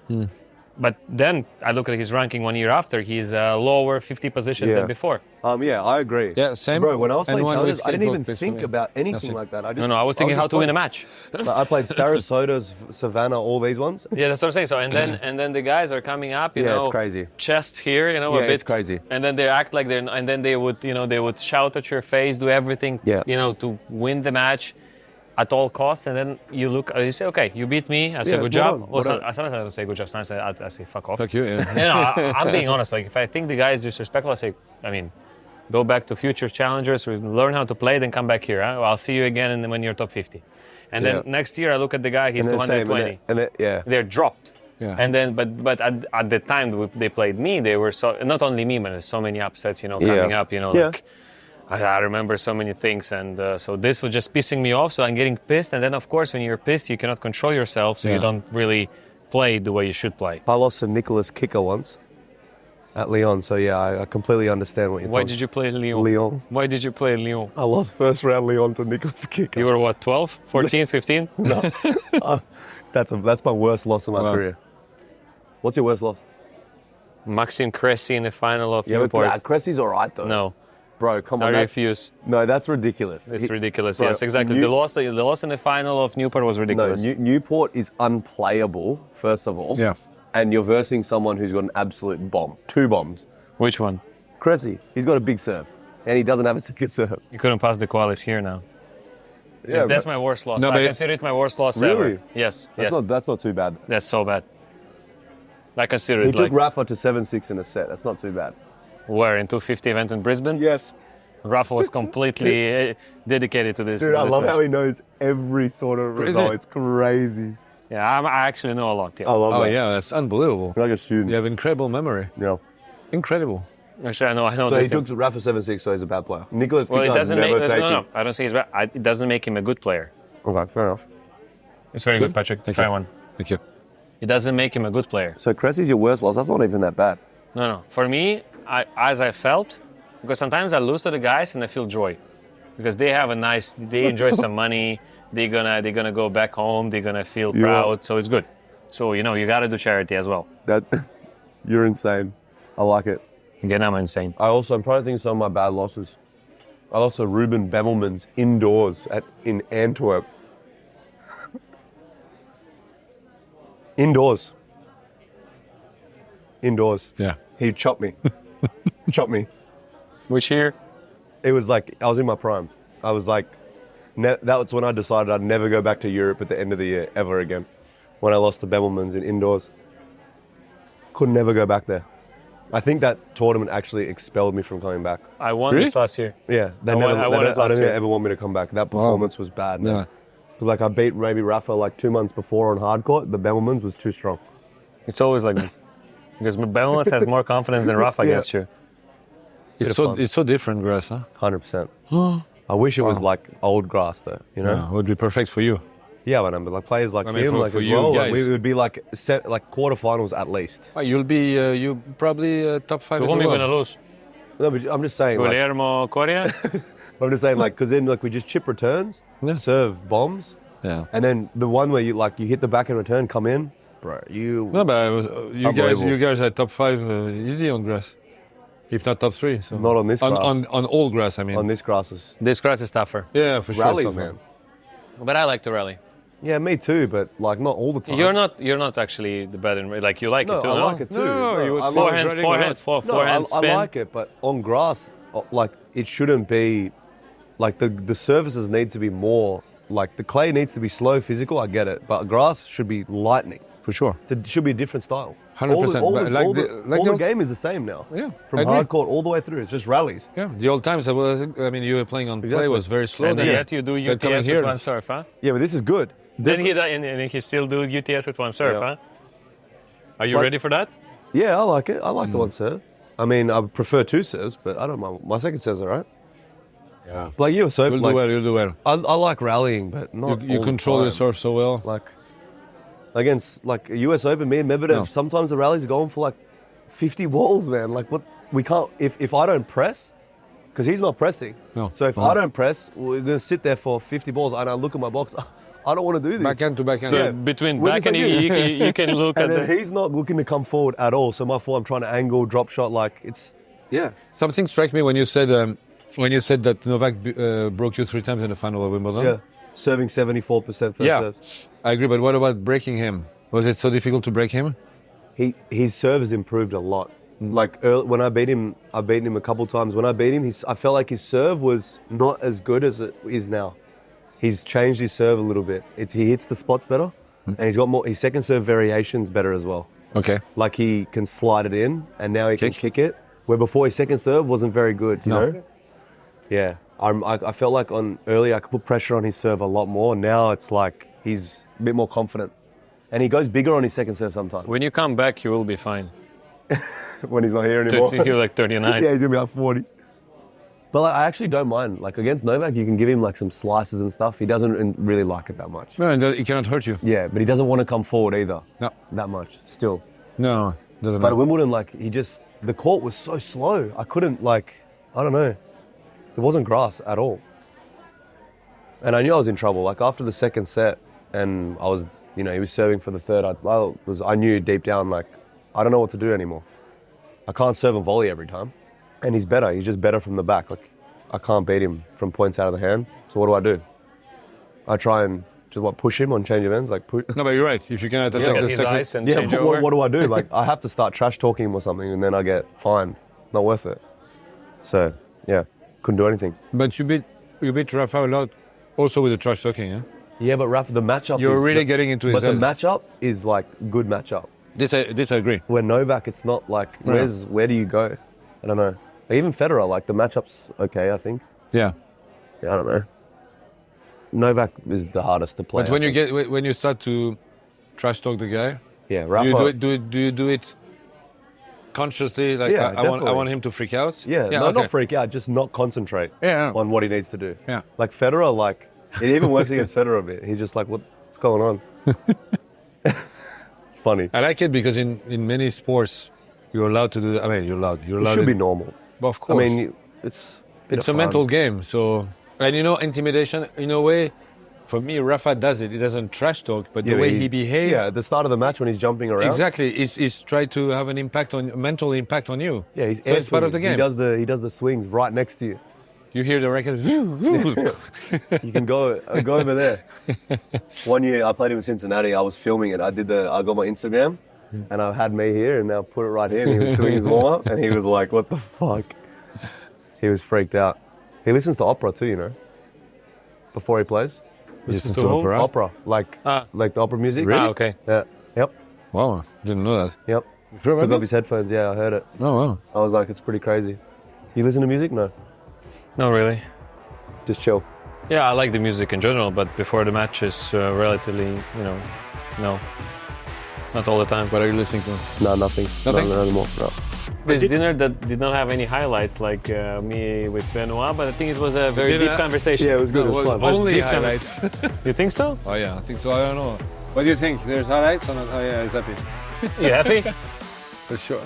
But then I look at his ranking 1 year after, he's lower 50 positions than before. Yeah, I agree. Yeah, same. Bro, when I was playing And challengers, I didn't even skateboard think basically. about anything like that. I was thinking how to win a match. I played Sarasota's, Savannah, all these ones. Yeah, that's what I'm saying. So and then the guys are coming up, it's crazy. chest here, a bit. It's crazy. And then they act like and then they would shout at your face, do everything, to win the match at all costs. And then you look, you say, okay, you beat me. I say good job. Sometimes I don't say good job. Sometimes I say fuck off. Fuck you, yeah. I'm being honest. Like if I think the guy is disrespectful, I say, go back to future challengers, learn how to play, then come back here. Huh? I'll see you again when you're top 50. And then next year I look at the guy, he's 220. They're dropped. Yeah. And then, but at the time they played me, they were so, not only me, but there's so many upsets, coming up, like I remember so many things, and so this was just pissing me off. So I'm getting pissed, and then of course when you're pissed, you cannot control yourself, so you don't really play the way you should play. I lost to Nicholas Kicker once at Lyon, so I completely understand what you're talking. Why did you play Lyon? Lyon. Why did you play Lyon? I lost first round Lyon to Nicholas Kicker. You were what, 12, 14, 15? No, that's my worst loss of my career. What's your worst loss? Maxime Cressy in the final of Newport. Cressy's all right though. No. Bro, come on. I refuse. No, that's ridiculous. It's ridiculous. Bro, yes, exactly. The loss in the final of Newport was ridiculous. No, Newport is unplayable, first of all. Yeah. And you're versing someone who's got an absolute bomb. 2 bombs. Which one? Cressy, he's got a big serve. And he doesn't have a second serve. You couldn't pass the qualis here now. Yeah, that's my worst loss. No, I consider it my worst loss Really? ever. Yes. That's not too bad. That's so bad. I consider He it took Rafa to 7-6 in a set. That's not too bad. where in 250 event in Brisbane. Yes. Rafa was completely dedicated to this. Dude, I love match. how he knows every sort of result. It's crazy. Yeah, I actually know a lot. Yeah. I love Oh that. yeah, that's unbelievable. Like a student. You have incredible memory. Yeah. Incredible. Actually, I know. So this he thing. took Rafa 7-6, so he's a bad player. Nicholas Well, it Kyrgios doesn't never make. taken. No, I don't say he's bad. It doesn't make him a good player. Okay, fair enough. It's very good, Patrick. Thank Try you. one. Thank you. It doesn't make him a good player. So Cressy's your worst loss. That's not even that bad. No. For me, as I felt, because sometimes I lose to the guys and I feel joy, because they have they enjoy some money. They're gonna go back home. They're gonna feel proud. So it's good. So you got to do charity as well. That you're insane. I like it. Again, I'm insane. I'm trying to think of some of my bad losses. I lost to Ruben Bemelmans indoors in Antwerp. Indoors. Yeah. He chopped me. Which year? It was like, I was in my prime. I was like, that was when I decided I'd never go back to Europe at the end of the year, ever again. When I lost to Bemelmans in indoors. Could never go back there. I think that tournament actually expelled me from coming back. I won this last year. Yeah, I don't think they ever want me to come back. That performance was bad, man. Yeah. Like I beat maybe Rafa like 2 months before on hardcourt. The Bemelmans was too strong. It's always like that. Because Bemelmans has more confidence than Rafa against you. It's so different, grass, huh? 100%. I wish it was like old grass though, you know? Yeah, it would be perfect for you. Yeah, but like players like I mean, him, for- like for as you well, guys. like we would be like set like quarterfinals at least. Oh, you'll be you probably top 5 To in whom the are you world. going to lose? No, but I'm just saying, like, Guillermo Coria? I'm just saying, like, because then like we just chip returns, Yeah. serve bombs, Yeah. and then the one where you hit the back and return, come in, bro. No, but you Unbelievable. guys had top 5 easy on grass, if not top 3. So Not on this grass. on all grass, I mean. On this grass is This grass is tougher. Yeah, for sure. rallies, some- man. But I like to rally. Yeah, me too, but like not all the time. You're not actually the better in like you like No, it too, I no? like it too. No, you would I like- Forehand, Running forehand, a lot. forehand I spin. like it, but on grass, like it shouldn't be. Like the surfaces need to be more. Like the clay needs to be slow, physical. I get it, but grass should be lightning. For sure. It should be a different style. 100%, All but the, like all the- the, like all the the old- game is the same now. Yeah, From I agree. hardcourt all the way through. It's just rallies. Yeah, the old times, I mean, you were playing on clay, Exactly. was very slow. And then yet you do they're coming UTS here. with one serve, huh? Yeah, but this is good. Then he still do UTS with one serve, Yeah. huh? Are you Like- ready for that? Yeah, I like it. I like Mm. the one serve. I mean, I prefer 2 serves, but I don't mind. My second serve's all right. Yeah. Like you, so You'll like, do well, you'll do well. I like rallying, but not. You all control the your time. serve so well. Like against like a US Open, me and Medvedev. No. Sometimes the rallies are going for like 50 balls, man. Like what we can't if I don't press, because he's not pressing. No. So if No. I don't press, we're gonna sit there for 50 balls, and I look at my box. I don't want to do this. Backhand to backhand. So Yeah. between We're back just and like you can look at And then the... he's not looking to come forward at all. So my fault. I'm trying to angle, drop shot. Like it's yeah. Something struck me when you said that Novak broke you 3 times in the final of Wimbledon. Yeah. Serving 74% first Yeah, serves. I agree. But what about breaking him? Was it so difficult to break him? His serve has improved a lot. Like when I beat him a couple times. When I beat him, I felt like his serve was not as good as it is now. He's changed his serve a little bit. He hits the spots better, and he's got more. His second serve variations better as well. Okay. Like he can slide it in, and now he can Kick. kick it. Where before his second serve wasn't very good. You No. know. Yeah, I felt like earlier I could put pressure on his serve a lot more. Now it's like he's a bit more confident, and he goes bigger on his second serve sometimes When you come back, you will be fine. when he's not here anymore. You're like 39. Yeah, he's gonna be like 40. But like, I actually don't mind. Like against Novak, you can give him like some slices and stuff. He doesn't really like it that much. No, and he cannot hurt you. Yeah, but he doesn't want to come forward either. No. That much still. No, doesn't But at matter. Wimbledon, like the court was so slow. I couldn't I don't know. It wasn't grass at all. And I knew I was in trouble. Like after the second set, and I was, he was serving for the third. I knew deep down, like I don't know what to do anymore. I can't serve and volley every time. And he's better. He's just better from the back. Like I can't beat him from points out of the hand. So what do? I try and just push him on change of ends, like push. No, but you're right. If you cannot attack Look at the his second, eyes and Yeah, change but over. what do I do? Like I have to start trash talking him or something, and then I get fined. Not worth it. So yeah, couldn't do anything. but you beat Rafa a lot, also with the trash talking. Yeah. Yeah, but Rafa, the matchup. You're is really getting into his But the head. matchup is like good matchup. This I agree. Where Novak, it's not like where do you go? I don't know. Even Federer, like the matchup's okay, I think. Yeah. Yeah, I don't know. Novak is the hardest to play. But when you start to trash talk the guy, yeah, do Rafa. you do it consciously, like Yeah, I definitely. want him to freak out. Yeah, no, okay. not freak out, just not concentrate Yeah. on what he needs to do. Yeah. Like Federer, like it even works against Federer a bit. He's just like, what's going on? It's funny. I like it because in many sports you're allowed to do that. I mean, you're allowed. It should be normal. But of I course, mean, it's it's a mental game. So, and intimidation in a way. For me, Rafa does it. He doesn't trash talk, but the way he behaves. Yeah, at the start of the match when he's jumping around. Exactly, is try to have an mental impact on you. Yeah, he's so it's part of the game. He does the swings right next to you. You hear the record. You can go over there. One year I played him in Cincinnati. I was filming it. I got my Instagram, and I had me here, and I put it right here. And he was doing his warm up, and he was like, "What the fuck?" He was freaked out. He listens to opera too, you know. Before he plays, Listen to to who? opera. opera, like the opera music. Really? Ah, okay. Yeah. Yep. Wow, didn't know that. Yep. Sure about Took off that? his headphones. Yeah, I heard it. Oh wow. I was like, it's pretty crazy. You listen to music? No. Not really. Just chill. Yeah, I like the music in general, but before the match is relatively, no, not all the time. What are you listening to? No, nothing. Nothing? No anymore. No. This dinner that did not have any highlights like me with Benoit, but I think it was a very didn't deep have- conversation. Yeah, it was good. No, it was it fun. was Only deep highlights. You think so? Oh yeah, I think so. I don't know. What do you think? There's highlights or not? Oh yeah, he's happy. You happy? For sure.